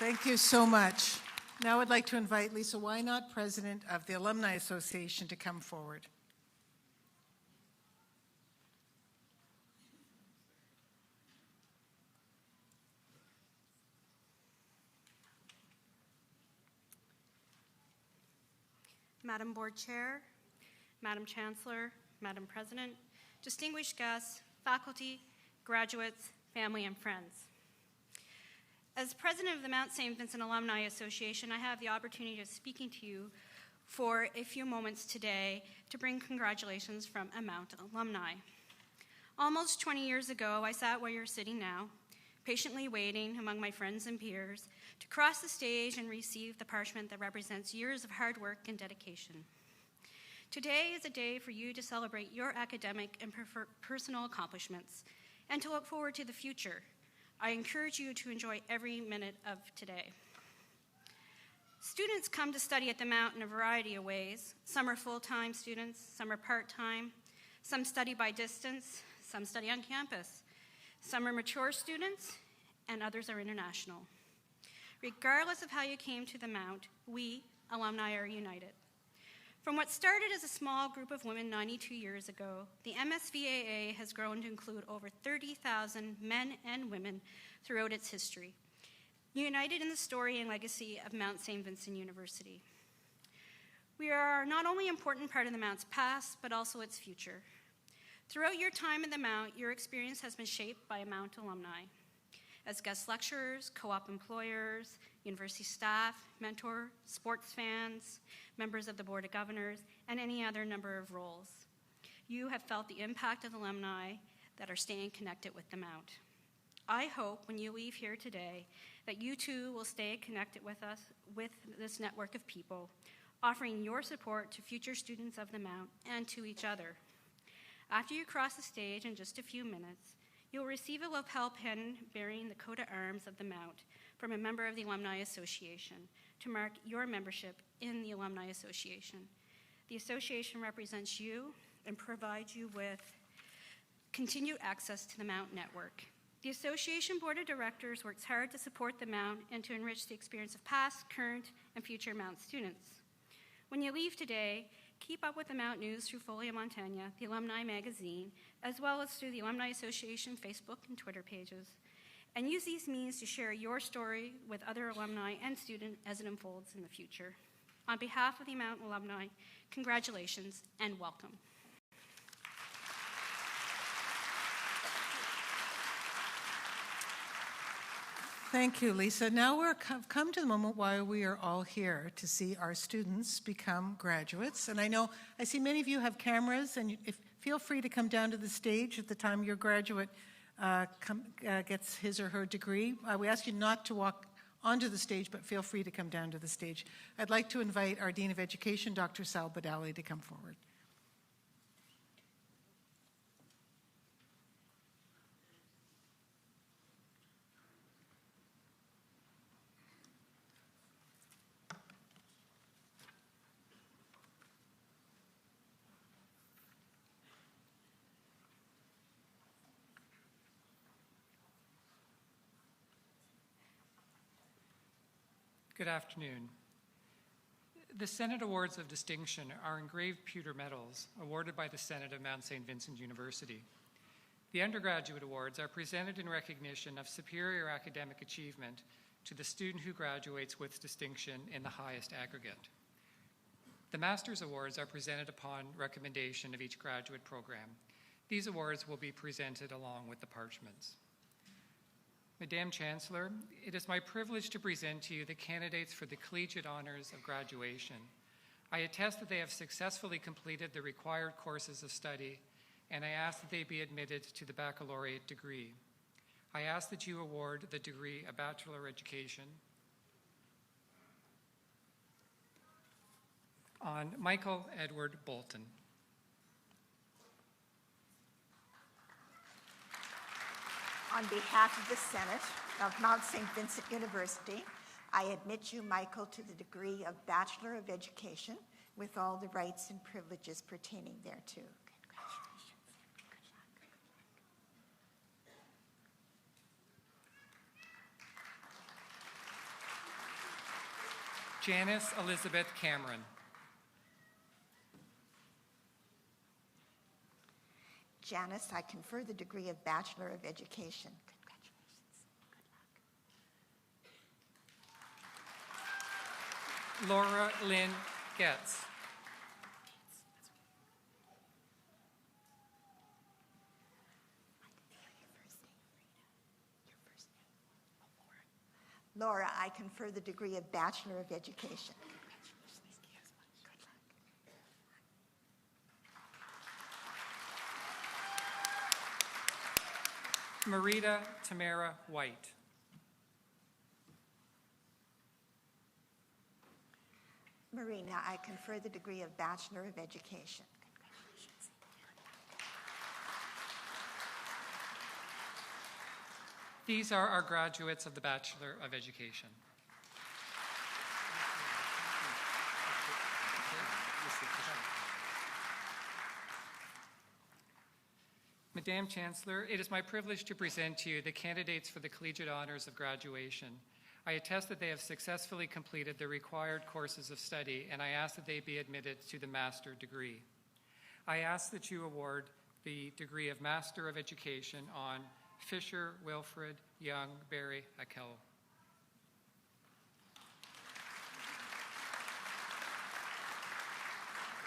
Thank you so much. Now I'd like to invite Lisa Wynot, President of the Alumni Association, to come forward. Madam Board Chair, Madam Chancellor, Madam President, distinguished guests, faculty, graduates, family, and friends. As President of the Mount St. Vincent Alumni Association, I have the opportunity of speaking to you for a few moments today to bring congratulations from a Mount alumni. Almost 20 years ago, I sat where you're sitting now, patiently waiting among my friends and peers to cross the stage and receive the parchment that represents years of hard work and dedication. Today is a day for you to celebrate your academic and personal accomplishments and to look forward to the future. I encourage you to enjoy every minute of today. Students come to study at the Mount in a variety of ways. Some are full-time students, some are part-time, some study by distance, some study on campus. Some are mature students, and others are international. Regardless of how you came to the Mount, we, alumni, are united. From what started as a small group of women 92 years ago, the MSVAA has grown to include over 30,000 men and women throughout its history, united in the story and legacy of Mount St. Vincent University. We are not only an important part of the Mount's past, but also its future. Throughout your time at the Mount, your experience has been shaped by Mount alumni. As guest lecturers, co-op employers, university staff, mentor, sports fans, members of the Board of Governors, and any other number of roles. You have felt the impact of alumni that are staying connected with the Mount. I hope when you leave here today that you too will stay connected with us, with this network of people, offering your support to future students of the Mount and to each other. After you cross the stage in just a few minutes, you'll receive a lapel pin bearing the coat of arms of the Mount from a member of the Alumni Association to mark your membership in the Alumni Association. The association represents you and provides you with continued access to the Mount network. The Association Board of Directors works hard to support the Mount and to enrich the experience of past, current, and future Mount students. When you leave today, keep up with the Mount News through Folia Montana, the Alumni Magazine, as well as through the Alumni Association Facebook and Twitter pages. And use these means to share your story with other alumni and students as it unfolds in the future. On behalf of the Mount alumni, congratulations and welcome. Thank you, Lisa. Now we've come to the moment why we are all here to see our students become graduates. And I see many of you have cameras, and feel free to come down to the stage at the time your graduate gets his or her degree. We ask you not to walk onto the stage, but feel free to come down to the stage. I'd like to invite our Dean of Education, Dr. Sal Badali, to come forward. Good afternoon. The Senate Awards of Distinction are engraved pewter medals awarded by the Senate of Mount St. Vincent University. The undergraduate awards are presented in recognition of superior academic achievement to the student who graduates with distinction in the highest aggregate. The Master's Awards are presented upon recommendation of each graduate program. These awards will be presented along with the parchments. Madame Chancellor, it is my privilege to present to you the candidates for the collegiate honors of graduation. I attest that they have successfully completed the required courses of study, and I ask that they be admitted to the baccalaureate degree. I ask that you award the degree of Bachelor Education on Michael Edward Bolton. On behalf of the Senate of Mount St. Vincent University, I admit you, Michael, to the degree of Bachelor of Education with all the rights and privileges pertaining thereto. Congratulations. Good luck. Janice Elizabeth Cameron. Janice, I confer the degree of Bachelor of Education. Congratulations. Good luck. Laura Lynn Getz. Laura, I confer the degree of Bachelor of Education. Congratulations. Good luck. Marita Tamara White. Marina, I confer the degree of Bachelor of Education. Congratulations. These are our graduates of the Bachelor of Education. Madam Chancellor, it is my privilege to present to you the candidates for the Collegiate Honors of Graduation. I attest that they have successfully completed the required courses of study, and I ask that they be admitted to the master degree. I ask that you award the degree of Master of Education on Fisher, Wilfred, Young, Barry, Akel.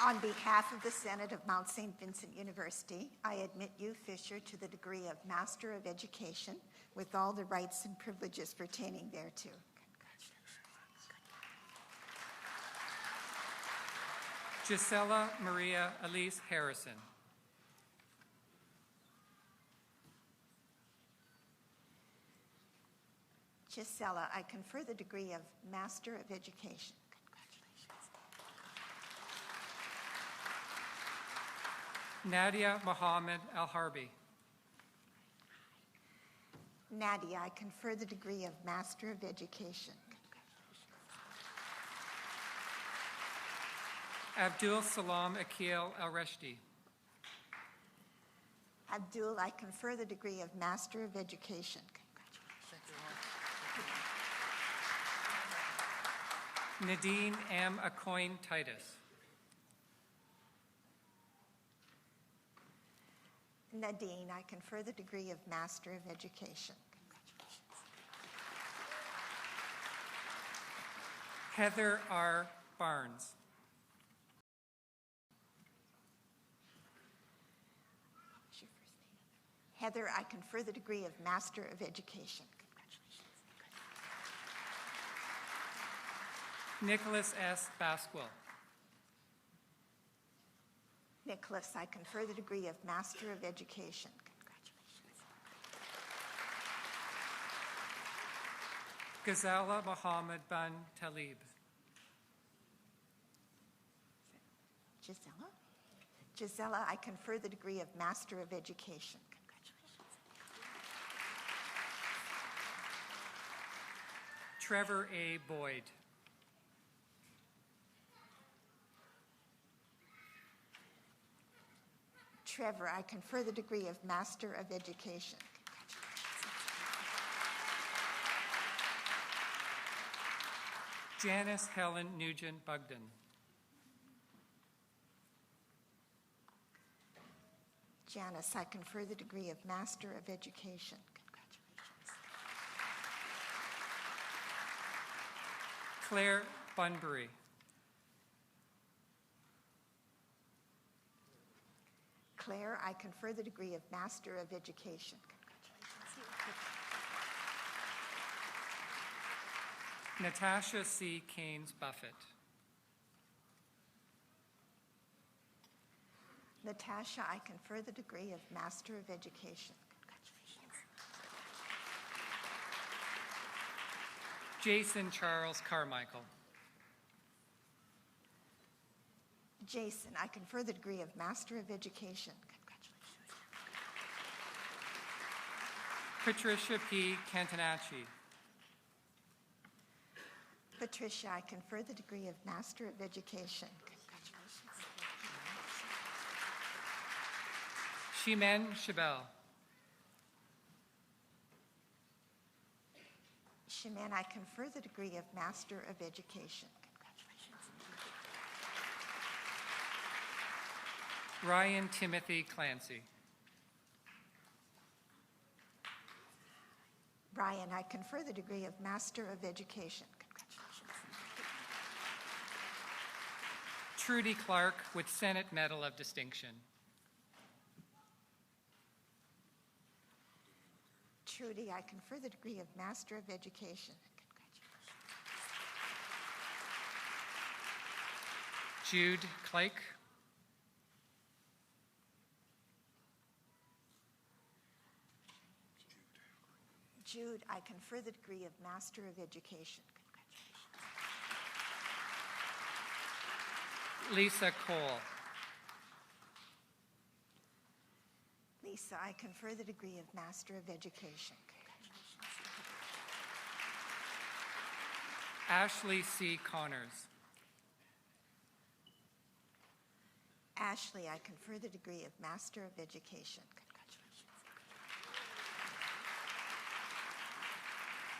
On behalf of the Senate of Mount St. Vincent University, I admit you, Fisher, to the degree of Master of Education with all the rights and privileges pertaining thereto. Gisela Maria Elise Harrison. Gisela, I confer the degree of Master of Education. Nadia Mohammed Al-Harbi. Nadia, I confer the degree of Master of Education. Abdul Salam Akil Al-Reshdi. Abdul, I confer the degree of Master of Education. Nadine M. Acoin Titus. Nadine, I confer the degree of Master of Education. Heather R. Barnes. What's your first name? Heather, I confer the degree of Master of Education. Nicholas S. Basquill. Nicholas, I confer the degree of Master of Education. Ghazala Mohammed Ban Talib. Gisela? Gisela, I confer the degree of Master of Education. Trevor A. Boyd. Trevor, I confer the degree of Master of Education. Janice Helen Nugent Bugden. Janice, I confer the degree of Master of Education. Claire Bunbury. Claire, I confer the degree of Master of Education. Natasha C. Keynes Buffett. Natasha, I confer the degree of Master of Education. Jason Charles Carmichael. Jason, I confer the degree of Master of Education. Patricia P. Cantonacci. Patricia, I confer the degree of Master of Education. Shimen Chabel. Chemin, I confer the degree of Master of Education. Ryan Timothy Clancy. Ryan, I confer the degree of Master of Education. Trudy Clark with Senate Medal of Distinction. Trudy, I confer the degree of Master of Education. Jude Clake. Jude, I confer the degree of Master of Education. Lisa Cole. Lisa, I confer the degree of Master of Education. Ashley C. Connors. Ashley, I confer the degree of Master of Education.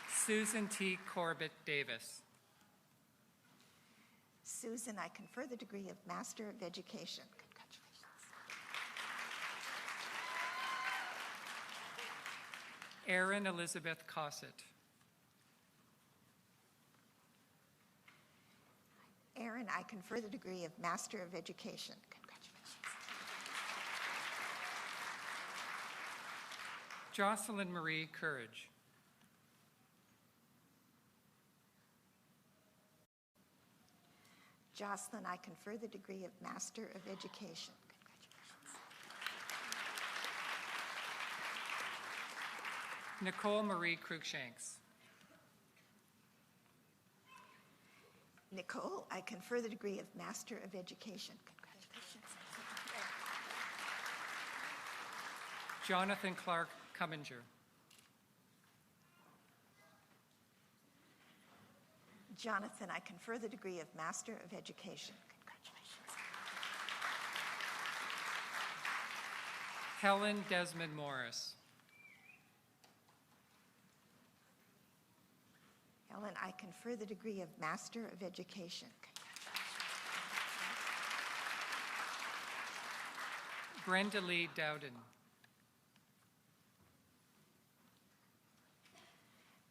Susan T. Corbett Davis. Susan, I confer the degree of Master of Education. Erin Elizabeth Cossett. Erin, I confer the degree of Master of Education. Jocelyn Marie Courage. Jocelyn, I confer the degree of Master of Education. Nicole Marie Cruikshanks. Nicole, I confer the degree of Master of Education. Jonathan Clark Cumminger. Jonathan, I confer the degree of Master of Education. Helen Desmond Morris. Helen, I confer the degree of Master of Education. Brenda Lee Dowden.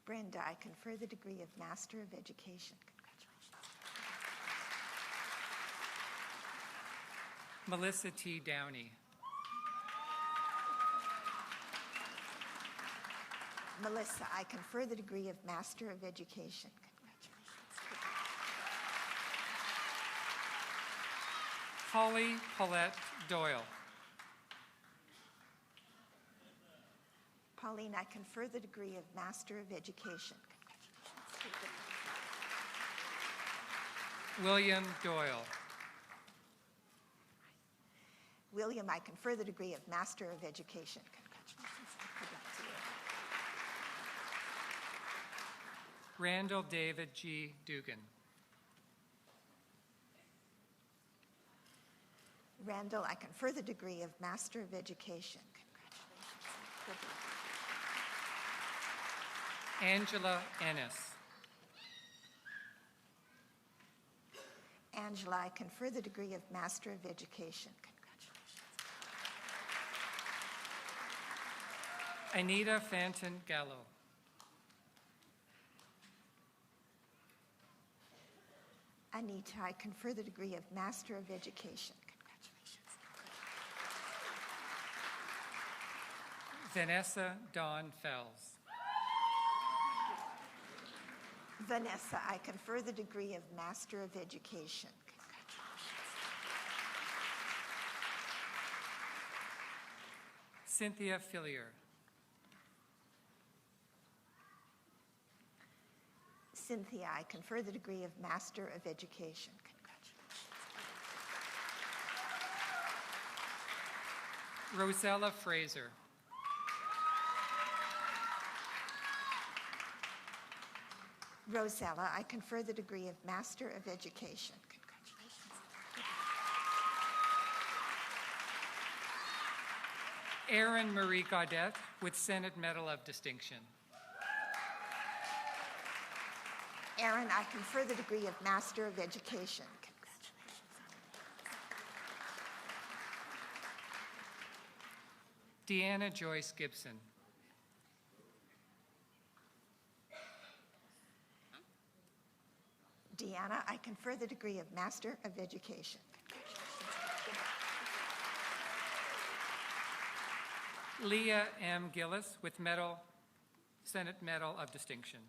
Brenda, I confer the degree of Master of Education. Melissa T. Downey. Melissa, I confer the degree of Master of Education. Holly Paulette Doyle. Pauline, I confer the degree of Master of Education. William Doyle. William, I confer the degree of Master of Education. Randall David G. Dugan. Randall, I confer the degree of Master of Education. Angela Ennis. Angela, I confer the degree of Master of Education. Anita Fanton Gallo. Anita, I confer the degree of Master of Education. Vanessa Dawn Fells. Vanessa, I confer the degree of Master of Education. Cynthia Fillier. Cynthia, I confer the degree of Master of Education. Rosella Fraser. Rosella, I confer the degree of Master of Education. Erin Marie Gaudette with Senate Medal of Distinction. Aaron, I confer the degree of Master of Education. Deanna Joyce Gibson. Deanna, I confer the degree of Master of Education. Leah M. Gillis with Medal, Senate Medal of Distinction.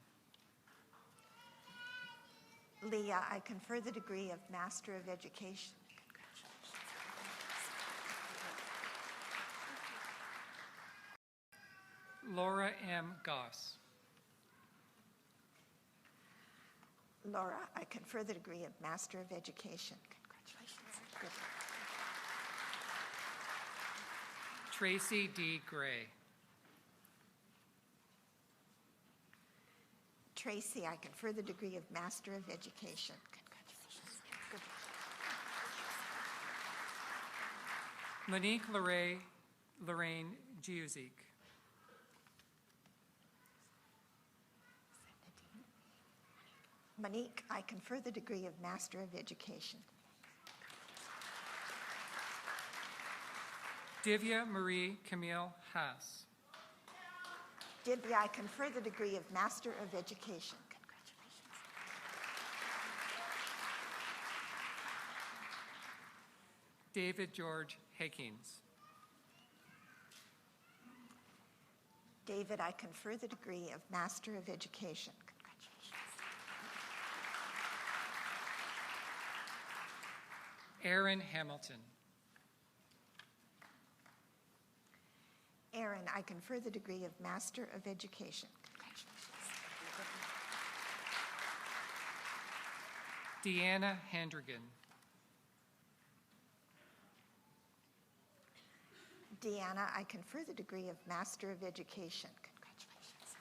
Leah, I confer the degree of Master of Education. Laura M. Goss. Laura, I confer the degree of Master of Education. Congratulations. Good. Tracy D. Gray. Tracy, I confer the degree of Master of Education. Congratulations. Good. Monique Lorraine Giuzik. Monique, I confer the degree of Master of Education. Divya Marie Camille Haas. Divya, I confer the degree of Master of Education. Congratulations. David George Hakins. David, I confer the degree of Master of Education. Aaron Hamilton. Aaron, I confer the degree of Master of Education. Deanna Handrigan. Deanna, I confer the degree of Master of Education. Congratulations.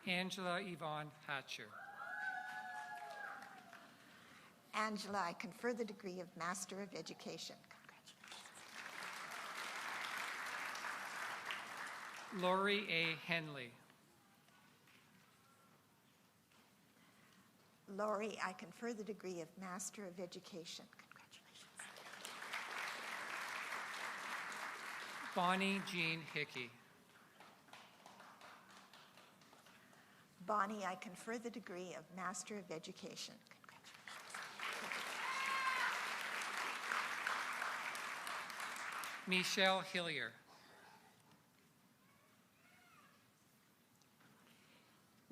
Angela Yvonne Hatcher. Angela, I confer the degree of Master of Education. Congratulations. Lori A. Henley. Lori, I confer the degree of Master of Education. Congratulations. Bonnie Jean Hickey. Bonnie, I confer the degree of Master of Education. Michelle Hillier.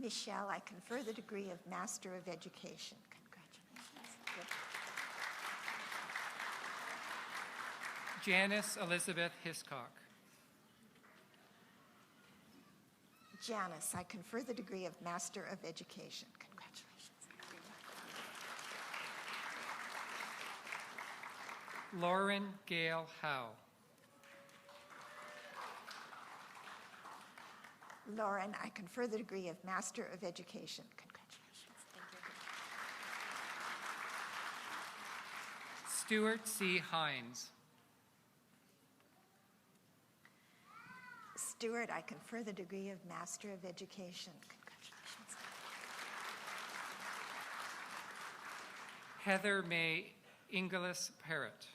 Michelle, I confer the degree of Master of Education. Congratulations. Good. Janice Elizabeth Hiscock. Janice, I confer the degree of Master of Education. Congratulations. Lauren Gale Howe. Lauren, I confer the degree of Master of Education. Congratulations. Stuart C. Hines. Stuart, I confer the degree of Master of Education. Congratulations. Heather May Inglis Parrott.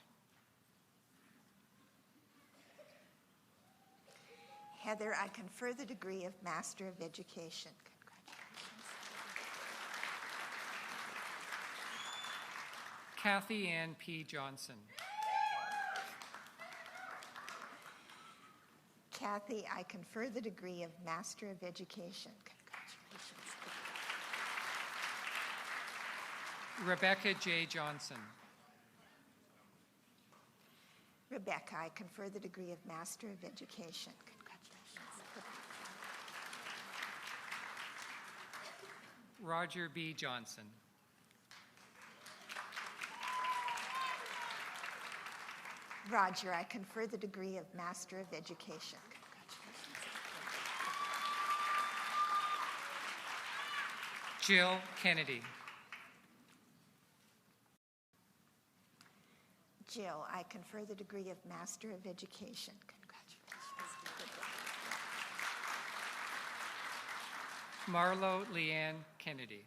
Heather, I confer the degree of Master of Education. Congratulations. Kathy Ann P. Johnson. Kathy, I confer the degree of Master of Education. Congratulations. Rebecca J. Johnson. Rebecca, I confer the degree of Master of Education. Congratulations. Roger B. Johnson. Roger, I confer the degree of Master of Education. Congratulations. Jill Kennedy. Jill, I confer the degree of Master of Education. Congratulations. Marlo Leanne Kennedy.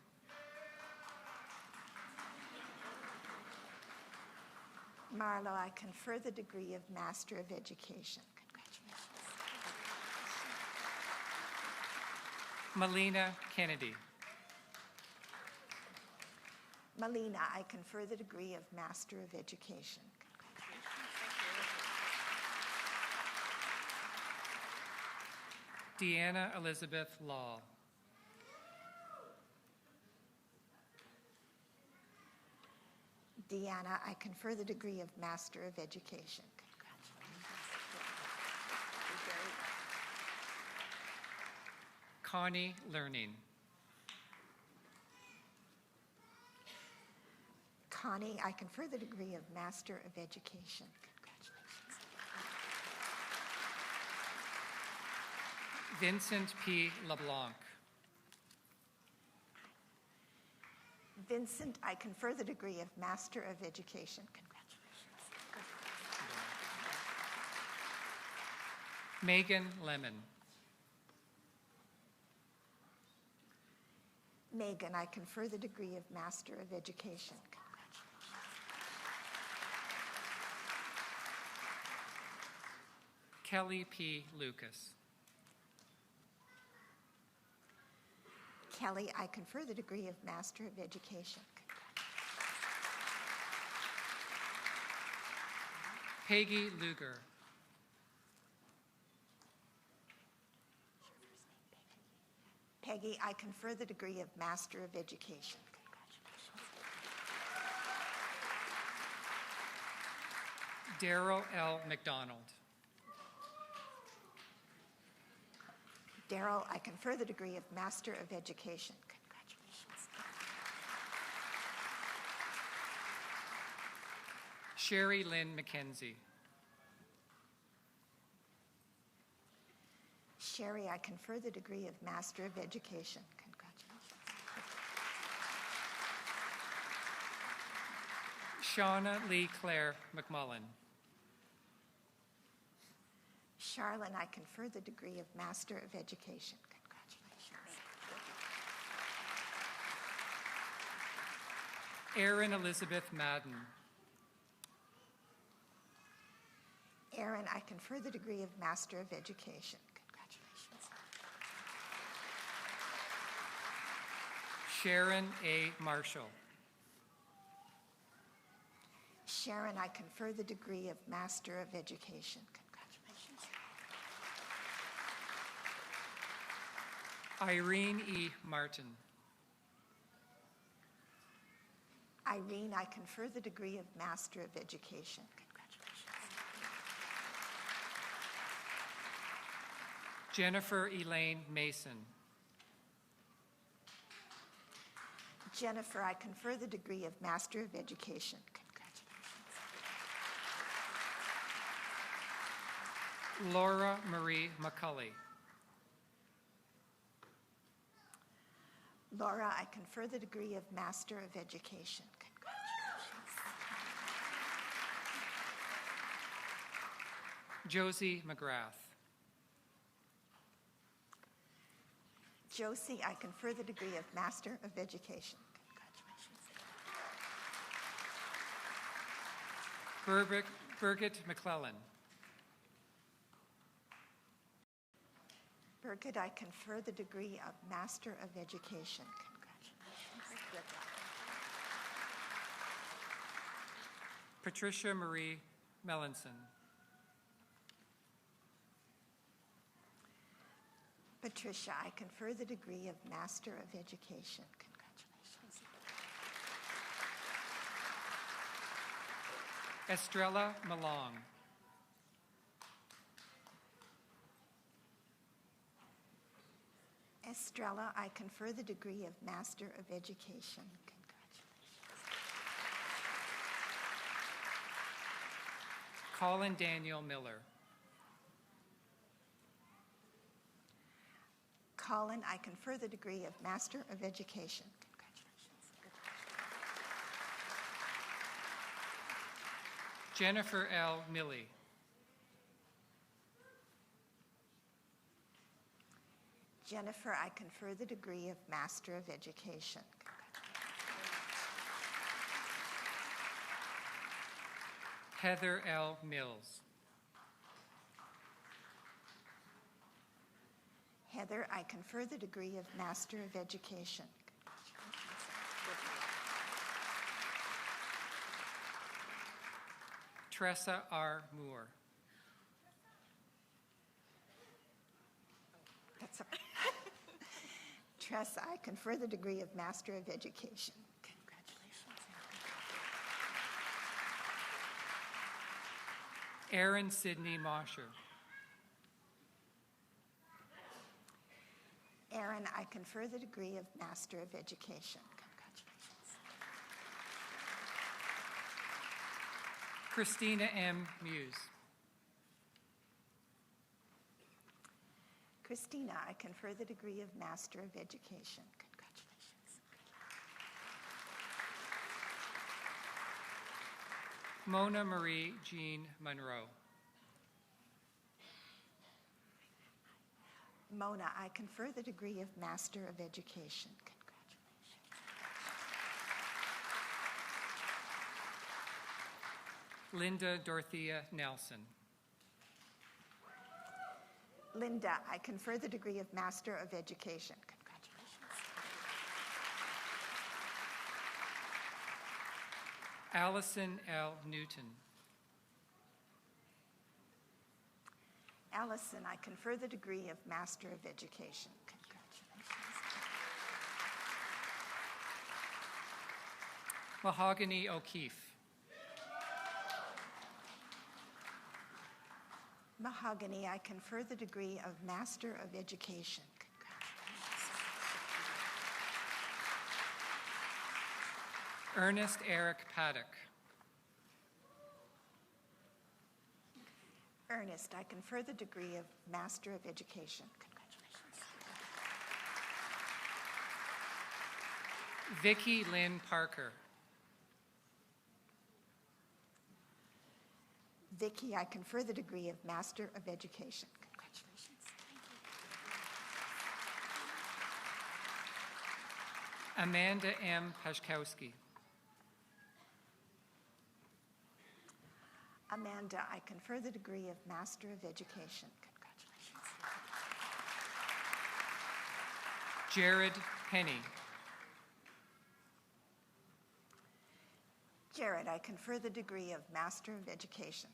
Marlo, I confer the degree of Master of Education. Congratulations. Melina Kennedy. Melina, I confer the degree of Master of Education. Deanna Elizabeth Law. Deanna, I confer the degree of Master of Education. Connie Learning. Connie, I confer the degree of Master of Education. Congratulations. Vincent P. LeBlanc. Vincent, I confer the degree of Master of Education. Congratulations. Megan Lemon. Megan, I confer the degree of Master of Education. Kelly P. Lucas. Kelly, I confer the degree of Master of Education. Peggy Luger. Peggy, I confer the degree of Master of Education. Daryl L. McDonald. Daryl, I confer the degree of Master of Education. Congratulations. Sherry Lynn McKenzie. Sherry, I confer the degree of Master of Education. Congratulations. Shauna Lee Claire McMullen. Charlene, I confer the degree of Master of Education. Congratulations. Erin Elizabeth Madden. Erin, I confer the degree of Master of Education. Congratulations. Sharon A. Marshall. Sharon, I confer the degree of Master of Education. Congratulations. Irene E. Martin. Irene, I confer the degree of Master of Education. Congratulations. Jennifer Elaine Mason. Jennifer, I confer the degree of Master of Education. Congratulations. Laura Marie McCulley. Laura, I confer the degree of Master of Education. Congratulations. Josie McGrath. Josie, I confer the degree of Master of Education. Congratulations. Birgit McClellan. Birgit, I confer the degree of Master of Education. Congratulations. Patricia Marie Melanson. Patricia, I confer the degree of Master of Education. Congratulations. Estrella Malong. Estrella, I confer the degree of Master of Education. Congratulations. Colin Daniel Miller. Colin, I confer the degree of Master of Education. Congratulations. Jennifer L. Milley. Jennifer, I confer the degree of Master of Education. Heather L. Mills. Heather, I confer the degree of Master of Education. Tressa R. Moore. That's okay. Tressa, I confer the degree of Master of Education. Congratulations. Aaron Sidney Mosher. Aaron, I confer the degree of Master of Education. Congratulations. Christina M. Muse. Christina, I confer the degree of Master of Education. Congratulations. Mona Marie Jean Monroe. Mona, I confer the degree of Master of Education. Congratulations. Linda Dorothea Nelson. Linda, I confer the degree of Master of Education. Congratulations. Allison L. Newton. Allison, I confer the degree of Master of Education. Congratulations. Mahogany O'Keefe. Mahogany, I confer the degree of Master of Education. Congratulations. Ernest Eric Paddock. Ernest, I confer the degree of Master of Education. Congratulations. Vicki Lynn Parker. Vicki, I confer the degree of Master of Education. Congratulations. Amanda M. Paszkowski. Amanda, I confer the degree of Master of Education. Congratulations. Jared Penny. Jared, I confer the degree of Master of Education.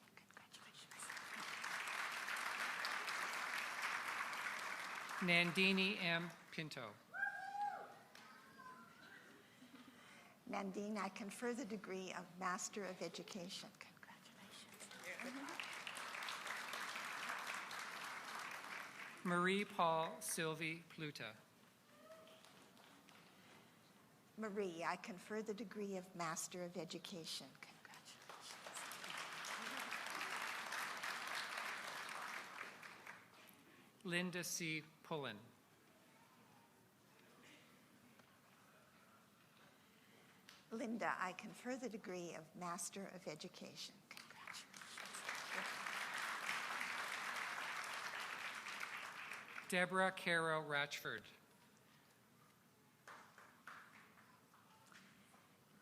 Congratulations. Nandini M. Pinto. Nandine, I confer the degree of Master of Education. Congratulations. Marie Paul Sylvie Pluta. Marie, I confer the degree of Master of Education. Congratulations. Linda C. Pullen. Linda, I confer the degree of Master of Education. Deborah Caro Ratchford.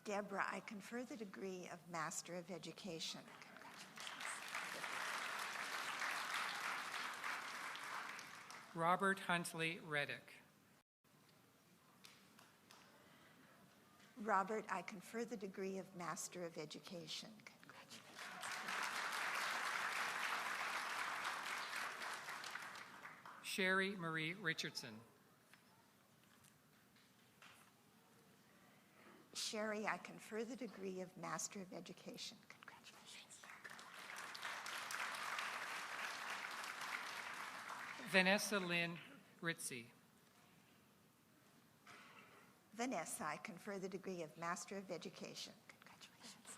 Deborah, I confer the degree of Master of Education. Robert Huntley Reddick. Robert, I confer the degree of Master of Education. Sherry Marie Richardson. Sherry, I confer the degree of Master of Education. Congratulations. Vanessa Lynn Ritzy. Vanessa, I confer the degree of Master of Education. Congratulations.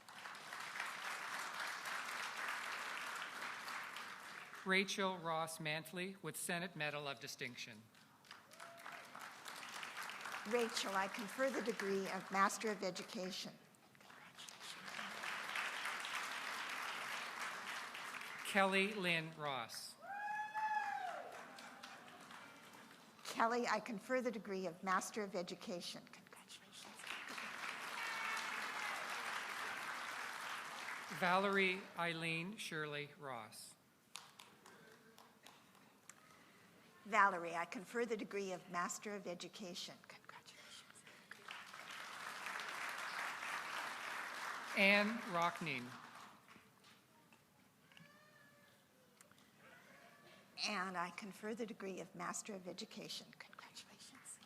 Rachel Ross Mantley with Senate Medal of Distinction. Rachel, I confer the degree of Master of Education. Kelly Lynn Ross. Kelly, I confer the degree of Master of Education. Congratulations. Valerie Eileen Shirley Ross. Valerie, I confer the degree of Master of Education. Congratulations. Anne Rockneen. And I confer the degree of Master of Education. Congratulations.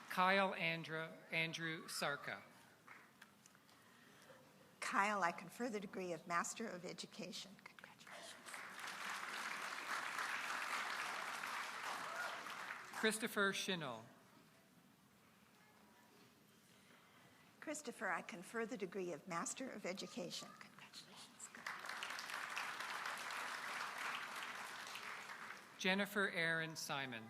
Kyle Andrew Sarka. Kyle, I confer the degree of Master of Education. Congratulations. Christopher Shinell. Christopher, I confer the degree of Master of Education. Congratulations. Jennifer Aaron Simon.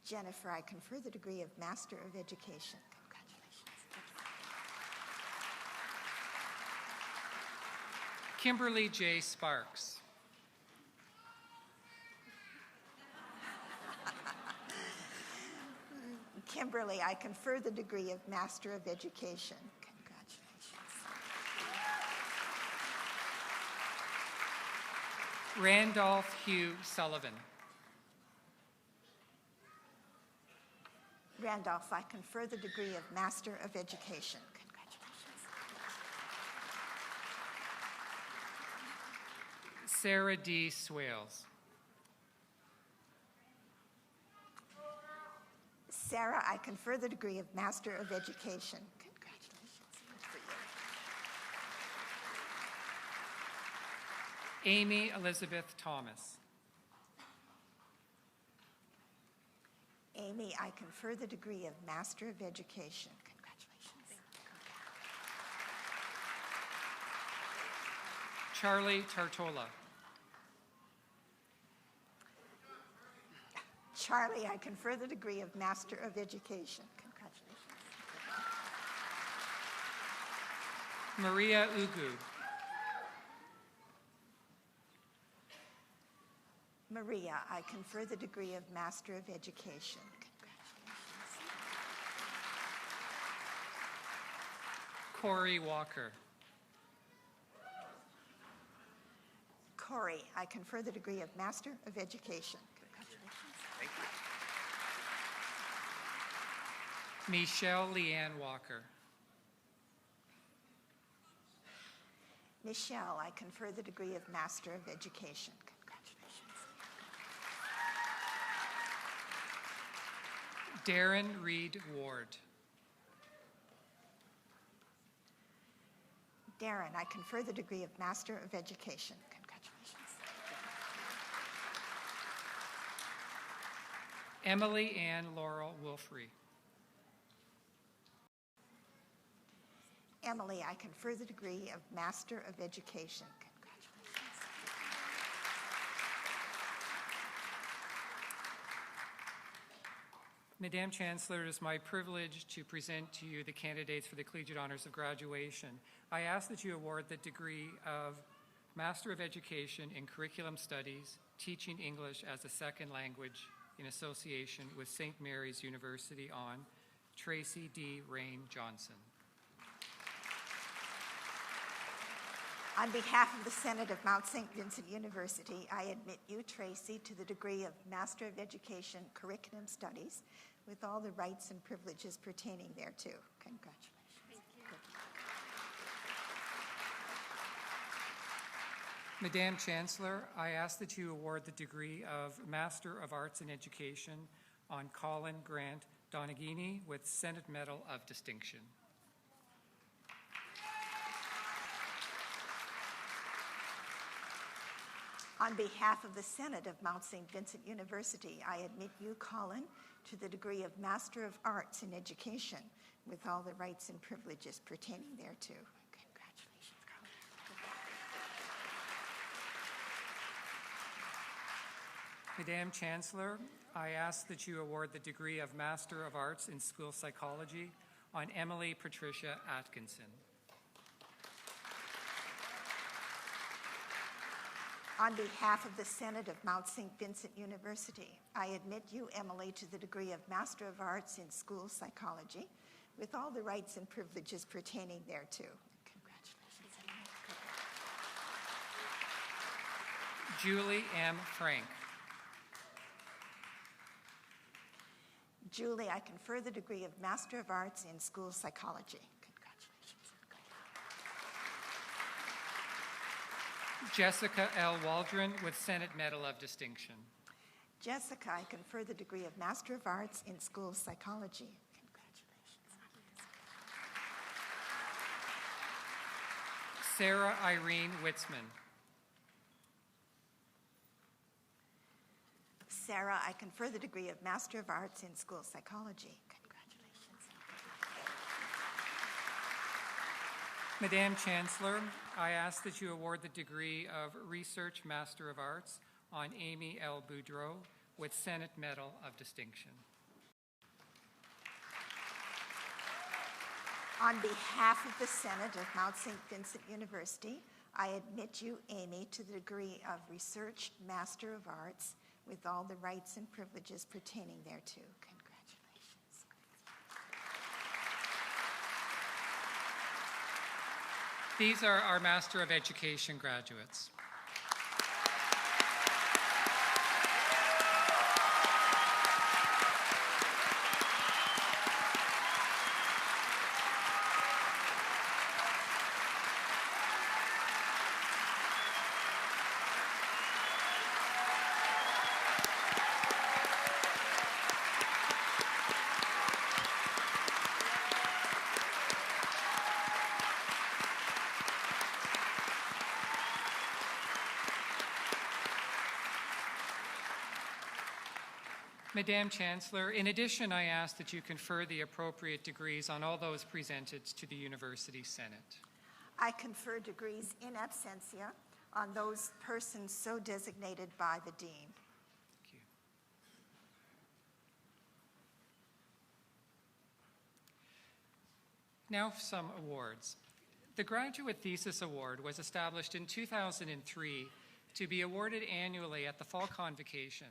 Jennifer, I confer the degree of Master of Education. Congratulations. Kimberly J. Sparks. Kimberly, I confer the degree of Master of Education. Congratulations. Randolph Hugh Sullivan. Randolph, I confer the degree of Master of Education. Congratulations. Sarah D. Swales. Sarah, I confer the degree of Master of Education. Congratulations. Good for you. Amy Elizabeth Thomas. Amy, I confer the degree of Master of Education. Congratulations. Charlie Tartola. Charlie, I confer the degree of Master of Education. Congratulations. Maria Ugu. Maria, I confer the degree of Master of Education. Congratulations. Corey Walker. Corey, I confer the degree of Master of Education. Congratulations. Thank you. Michelle Leanne Walker. Michelle, I confer the degree of Master of Education. Congratulations. Darren Reed Ward. Darren, I confer the degree of Master of Education. Congratulations. Emily Ann Laurel Wolfrey. Emily, I confer the degree of Master of Education. Congratulations. Madam Chancellor, it is my privilege to present to you the candidates for the Collegiate Honors of Graduation. I ask that you award the degree of Master of Education in Curriculum Studies, Teaching English as a Second Language in association with St. Mary's University on Tracy D. Rain Johnson. On behalf of the Senate of Mount St. Vincent University, I admit you, Tracy, to the degree of Master of Education Curriculum Studies with all the rights and privileges pertaining thereto. Congratulations. Madam Chancellor, I ask that you award the degree of Master of Arts in Education on Colin Grant Doneghini with Senate Medal of Distinction. On behalf of the Senate of Mount St. Vincent University, I admit you, Colin, to the degree of Master of Arts in Education with all the rights and privileges pertaining thereto. Congratulations, Colin. Madam Chancellor, I ask that you award the degree of Master of Arts in School Psychology on Emily Patricia Atkinson. On behalf of the Senate of Mount St. Vincent University, I admit you, Emily, to the degree of Master of Arts in School Psychology, with all the rights and privileges pertaining thereto. Congratulations, Emily. Julie M. Frank. Julie, I confer the degree of Master of Arts in School Psychology. Congratulations. Jessica L. Waldron with Senate Medal of Distinction. Jessica, I confer the degree of Master of Arts in School Psychology. Congratulations. Sarah Irene Witzman. Sarah, I confer the degree of Master of Arts in School Psychology. Congratulations. Madame Chancellor, I ask that you award the degree of Research Master of Arts on Amy L. Boudreau with Senate Medal of Distinction. On behalf of the Senate of Mount St. Vincent University, I admit you, Amy, to the degree of Research Master of Arts with all the rights and privileges pertaining thereto. Congratulations. These are our Master of Education graduates. Madame Chancellor, in addition, I ask that you confer the appropriate degrees on all those presented to the University Senate. I confer degrees in absentia on those persons so designated by the Dean. Thank you. Now some awards. The Graduate Thesis Award was established in 2003 to be awarded annually at the fall convocation.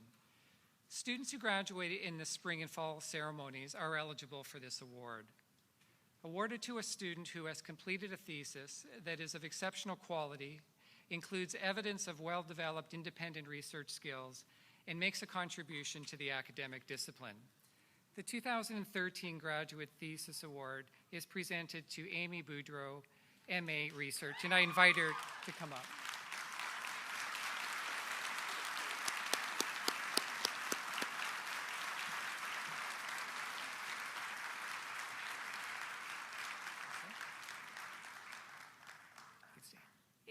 Students who graduated in the spring and fall ceremonies are eligible for this award. Awarded to a student who has completed a thesis that is of exceptional quality, includes evidence of well-developed independent research skills, and makes a contribution to the academic discipline. The 2013 Graduate Thesis Award is presented to Amy Boudreau, MA Research, and I invite her to come up.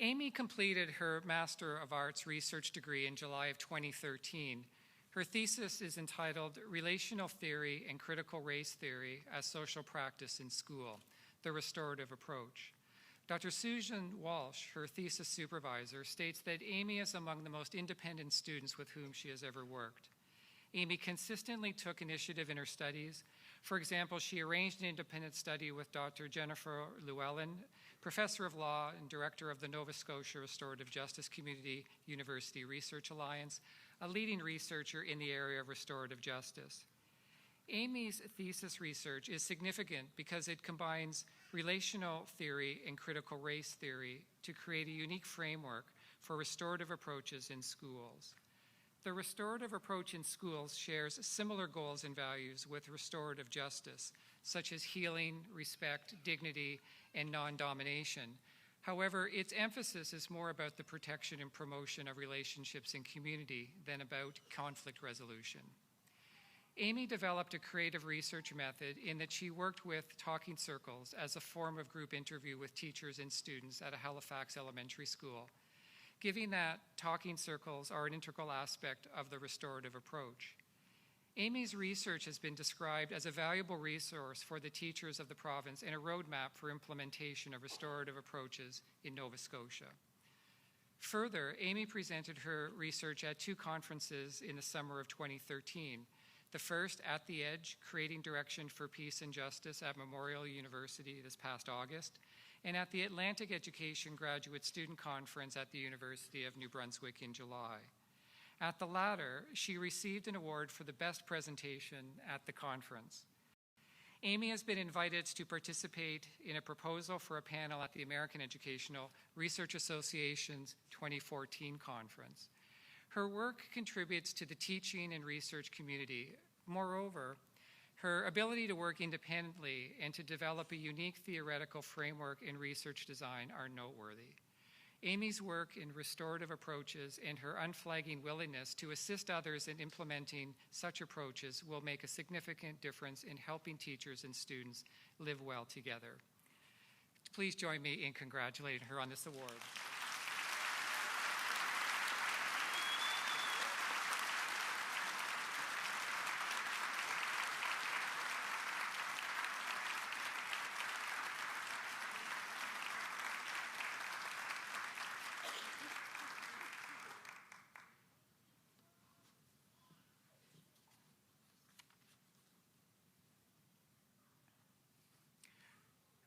Amy completed her Master of Arts research degree in July of 2013. Her thesis is entitled Relational Theory and Critical Race Theory as Social Practice in School, the Restorative Approach. Dr. Susan Walsh, her thesis supervisor, states that Amy is among the most independent students with whom she has ever worked. Amy consistently took initiative in her studies. For example, she arranged an independent study with Dr. Jennifer Llewellyn, Professor of Law and Director of the Nova Scotia Restorative Justice Community University Research Alliance, a leading researcher in the area of restorative justice. Amy's thesis research is significant because it combines relational theory and critical race theory to create a unique framework for restorative approaches in schools. The restorative approach in schools shares similar goals and values with restorative justice, such as healing, respect, dignity, and non-domination. However, its emphasis is more about the protection and promotion of relationships in community than about conflict resolution. Amy developed a creative research method in that she worked with talking circles as a form of group interview with teachers and students at a Halifax elementary school, given that talking circles are an integral aspect of the restorative approach. Amy's research has been described as a valuable resource for the teachers of the province and a roadmap for implementation of restorative approaches in Nova Scotia. Further, Amy presented her research at two conferences in the summer of 2013. The first, At the Edge, Creating Direction for Peace and Justice at Memorial University this past August, and at the Atlantic Education Graduate Student Conference at the University of New Brunswick in July. At the latter, she received an award for the best presentation at the conference. Amy has been invited to participate in a proposal for a panel at the American Educational Research Association's 2014 conference. Her work contributes to the teaching and research community. Moreover, her ability to work independently and to develop a unique theoretical framework in research design are noteworthy. Amy's work in restorative approaches and her unflagging willingness to assist others in implementing such approaches will make a significant difference in helping teachers and students live well together. Please join me in congratulating her on this award.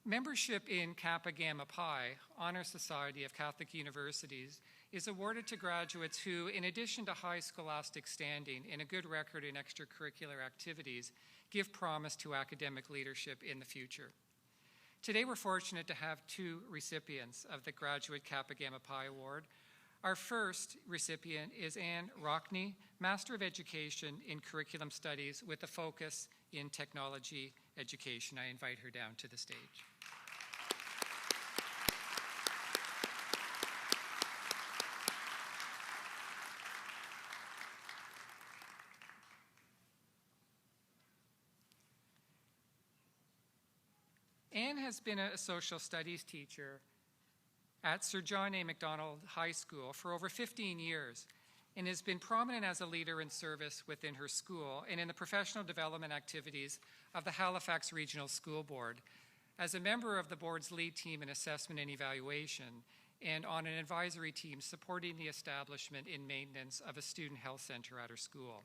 Membership in Kappa Gamma Pi, Honor Society of Catholic Universities, is awarded to graduates who, in addition to high scholastic standing and a good record in extracurricular activities, give promise to academic leadership in the future. Today we're fortunate to have two recipients of the Graduate Kappa Gamma Pi Award. Our first recipient is Anne Rockney, Master of Education in Curriculum Studies with a focus in technology education. I invite her down to the stage. Anne has been a social studies teacher at Sir John A. Macdonald High School for over 15 years and has been prominent as a leader in service within her school and in the professional development activities of the Halifax Regional School Board as a member of the board's lead team in assessment and evaluation and on an advisory team supporting the establishment and maintenance of a student health center at her school.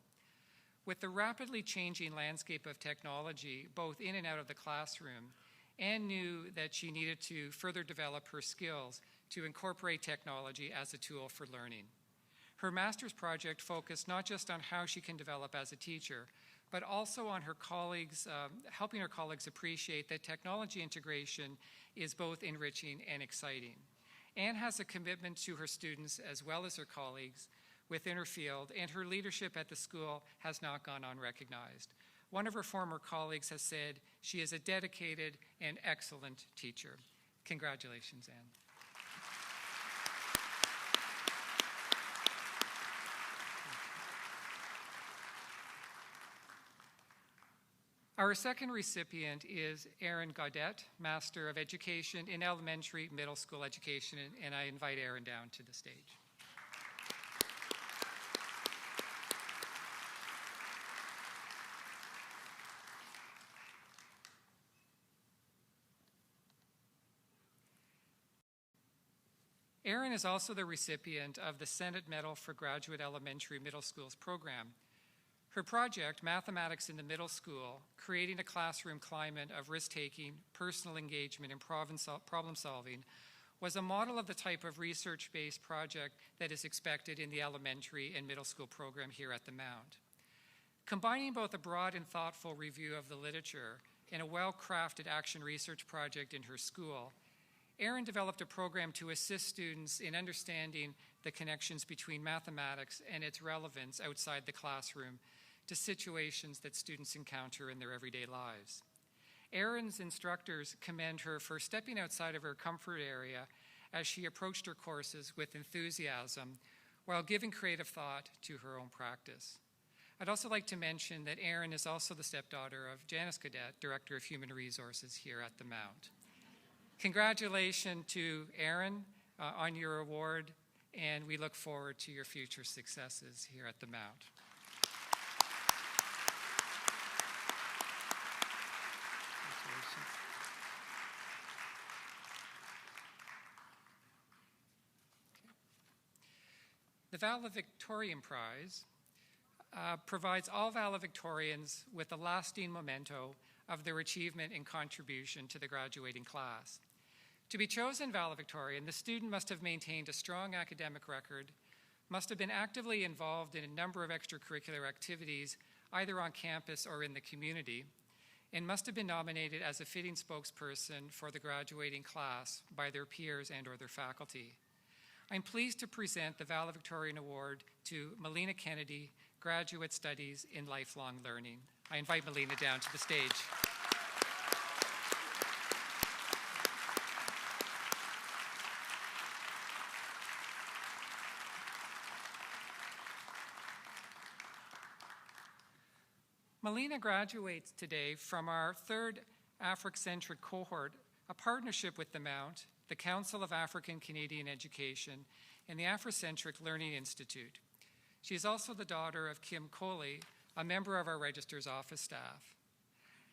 With the rapidly changing landscape of technology, both in and out of the classroom, Anne knew that she needed to further develop her skills to incorporate technology as a tool for learning. Her master's project focused not just on how she can develop as a teacher, but also on her colleagues, helping her colleagues appreciate that technology integration is both enriching and exciting. Anne has a commitment to her students as well as her colleagues within her field, and her leadership at the school has not gone unrecognized. One of her former colleagues has said she is a dedicated and excellent teacher. Congratulations, Anne. Our second recipient is Erin Gaudette, Master of Education in Elementary Middle School Education, and I invite Erin down to the stage. Erin is also the recipient of the Senate Medal for Graduate Elementary Middle Schools program. Her project, Mathematics in the Middle School, Creating a Classroom Climate of Risk-Taking, Personal Engagement, and Problem-Solving, was a model of the type of research-based project that is expected in the elementary and middle school program here at the Mount. Combining both a broad and thoughtful review of the literature and a well-crafted action research project in her school, Erin developed a program to assist students in understanding the connections between mathematics and its relevance outside the classroom to situations that students encounter in their everyday lives. Erin's instructors commend her for stepping outside of her comfort area as she approached her courses with enthusiasm while giving creative thought to her own practice. I'd also like to mention that Erin is also the stepdaughter of Janice Gaudette, Director of Human Resources here at the Mount. Congratulations to Erin on your award, and we look forward to your future successes here at the Mount. The Valedictorian Prize provides all valedictorians with a lasting memento of their achievement and contribution to the graduating class. To be chosen valedictorian, the student must have maintained a strong academic record, must have been actively involved in a number of extracurricular activities, either on campus or in the community, and must have been nominated as a fitting spokesperson for the graduating class by their peers and or their faculty. I'm pleased to present the Valedictorian Award to Melina Kennedy, Graduate Studies in Lifelong Learning. I invite Melina down to the stage. Melina graduates today from our third Afrocentric cohort, a partnership with the Mount, the Council of African Canadian Education, and the Afrocentric Learning Institute. She is also the daughter of Kim Coley, a member of our Registrar's Office staff.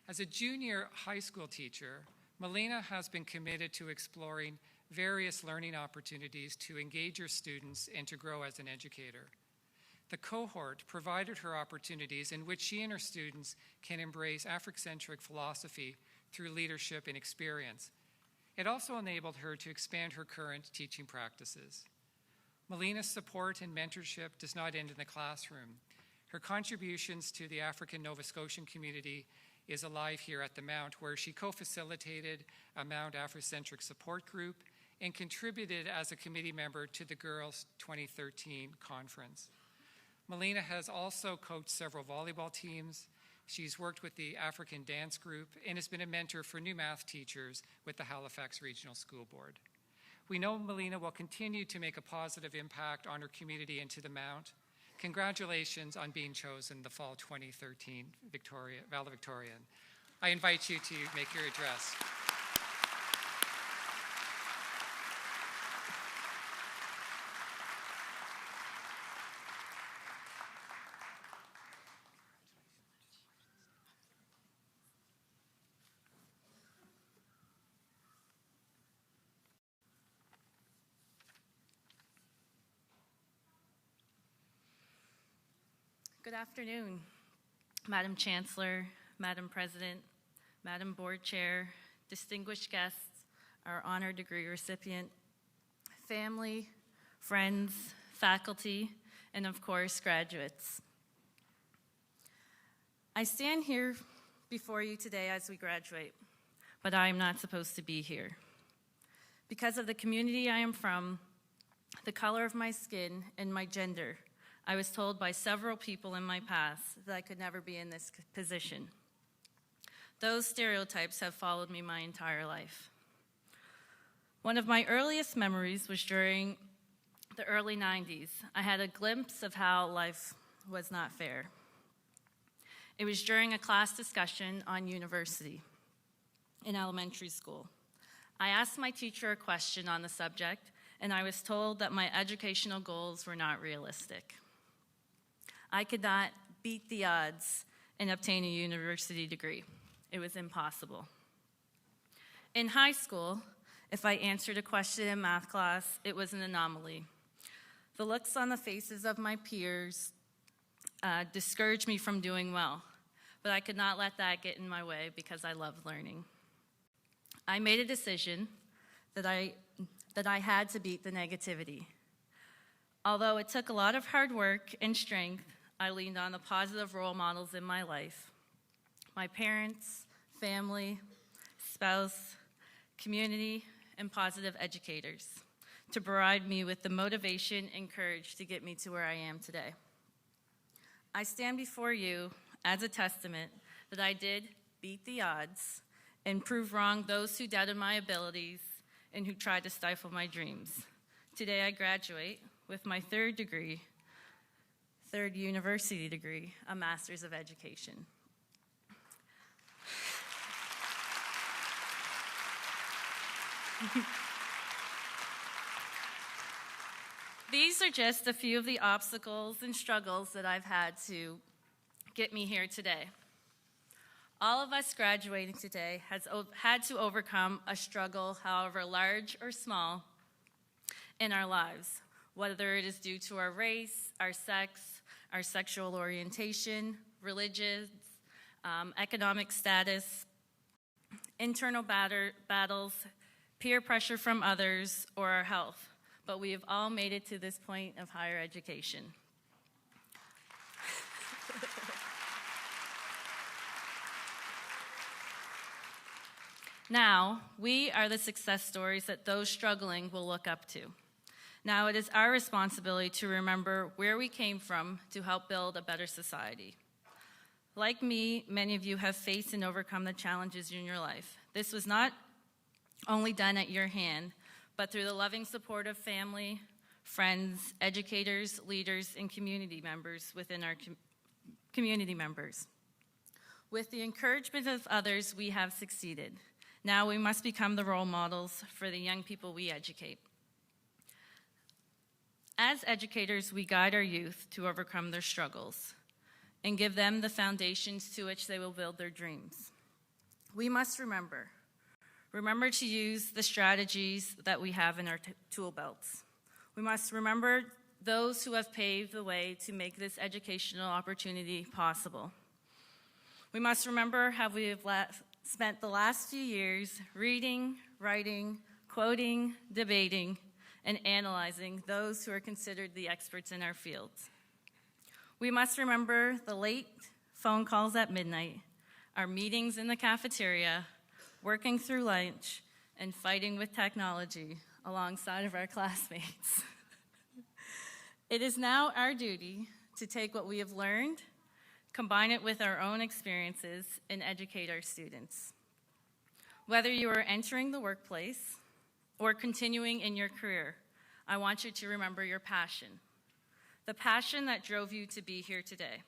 As a junior high school teacher, Melina has been committed to exploring various learning opportunities to engage her students and to grow as an educator. The cohort provided her opportunities in which she and her students can embrace Afrocentric philosophy through leadership and experience. It also enabled her to expand her current teaching practices. Melina's support and mentorship does not end in the classroom. Her contributions to the African Nova Scotian community is alive here at the Mount, where she co-facilitated a Mount Afrocentric support group and contributed as a committee member to the Girls 2013 conference. Melina has also coached several volleyball teams. She's worked with the African Dance Group and has been a mentor for new math teachers with the Halifax Regional School Board. We know Melina will continue to make a positive impact on her community and to the Mount. Congratulations on being chosen the Fall 2013 valedictorian. I invite you to make your address. Good afternoon, Madam Chancellor, Madam President, Madam Board Chair, distinguished guests, our honor degree recipient, family, friends, faculty, and of course, graduates. I stand here before you today as we graduate, but I am not supposed to be here. Because of the community I am from, the color of my skin, and my gender, I was told by several people in my past that I could never be in this position. Those stereotypes have followed me my entire life. One of my earliest memories was during the early 90s. I had a glimpse of how life was not fair. It was during a class discussion on university in elementary school. I asked my teacher a question on the subject, and I was told that my educational goals were not realistic. I could not beat the odds and obtain a university degree. It was impossible. In high school, if I answered a question in math class, it was an anomaly. The looks on the faces of my peers discouraged me from doing well, but I could not let that get in my way because I loved learning. I made a decision that I had to beat the negativity. Although it took a lot of hard work and strength, I leaned on the positive role models in my life: my parents, family, spouse, community, and positive educators to provide me with the motivation and courage to get me to where I am today. I stand before you as a testament that I did beat the odds and prove wrong those who doubted my abilities and who tried to stifle my dreams. Today I graduate with my third university degree, a Master's of Education. These are just a few of the obstacles and struggles that I've had to get me here today. All of us graduating today has had to overcome a struggle, however large or small, in our lives, whether it is due to our race, our sex, our sexual orientation, religion, economic status, internal battles, peer pressure from others, or our health, but we have all made it to this point of higher education. Now, we are the success stories that those struggling will look up to. Now it is our responsibility to remember where we came from to help build a better society. Like me, many of you have faced and overcome the challenges in your life. This was not only done at your hand, but through the loving support of family, friends, educators, leaders, and community members within our community members. With the encouragement of others, we have succeeded. Now we must become the role models for the young people we educate. As educators, we guide our youth to overcome their struggles and give them the foundations to which they will build their dreams. We must remember to use the strategies that we have in our tool belts. We must remember those who have paved the way to make this educational opportunity possible. We must remember how we have spent the last few years reading, writing, quoting, debating, and analyzing those who are considered the experts in our fields. We must remember the late phone calls at midnight, our meetings in the cafeteria, working through lunch, and fighting with technology alongside of our classmates. It is now our duty to take what we have learned, combine it with our own experiences, and educate our students. Whether you are entering the workplace or continuing in your career, I want you to remember your passion, the passion that drove you to be here today,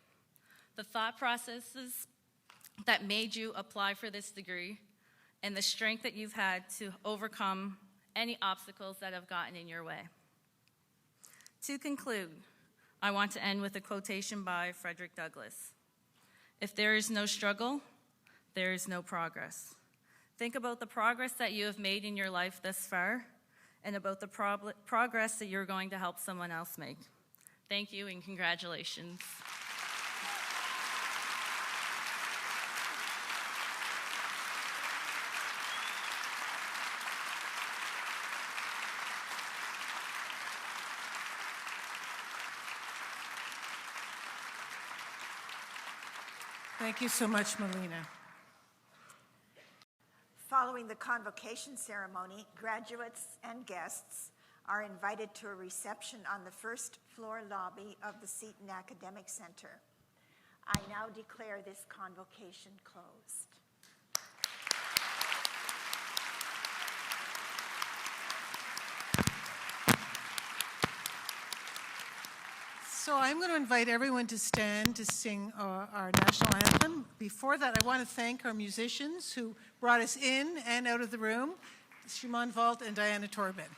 the thought processes that made you apply for this degree, and the strength that you've had to overcome any obstacles that have gotten in your way. To conclude, I want to end with a quotation by Frederick Douglass. If there is no struggle, there is no progress. Think about the progress that you have made in your life thus far and about the progress that you're going to help someone else make. Thank you and congratulations. Thank you so much, Melina. Following the convocation ceremony, graduates and guests are invited to a reception on the first floor lobby of the Seton Academic Center. I now declare this convocation closed. So I'm going to invite everyone to stand to sing our national anthem. Before that, I want to thank our musicians who brought us in and out of the room, Shimon Vault and Diana Torbin.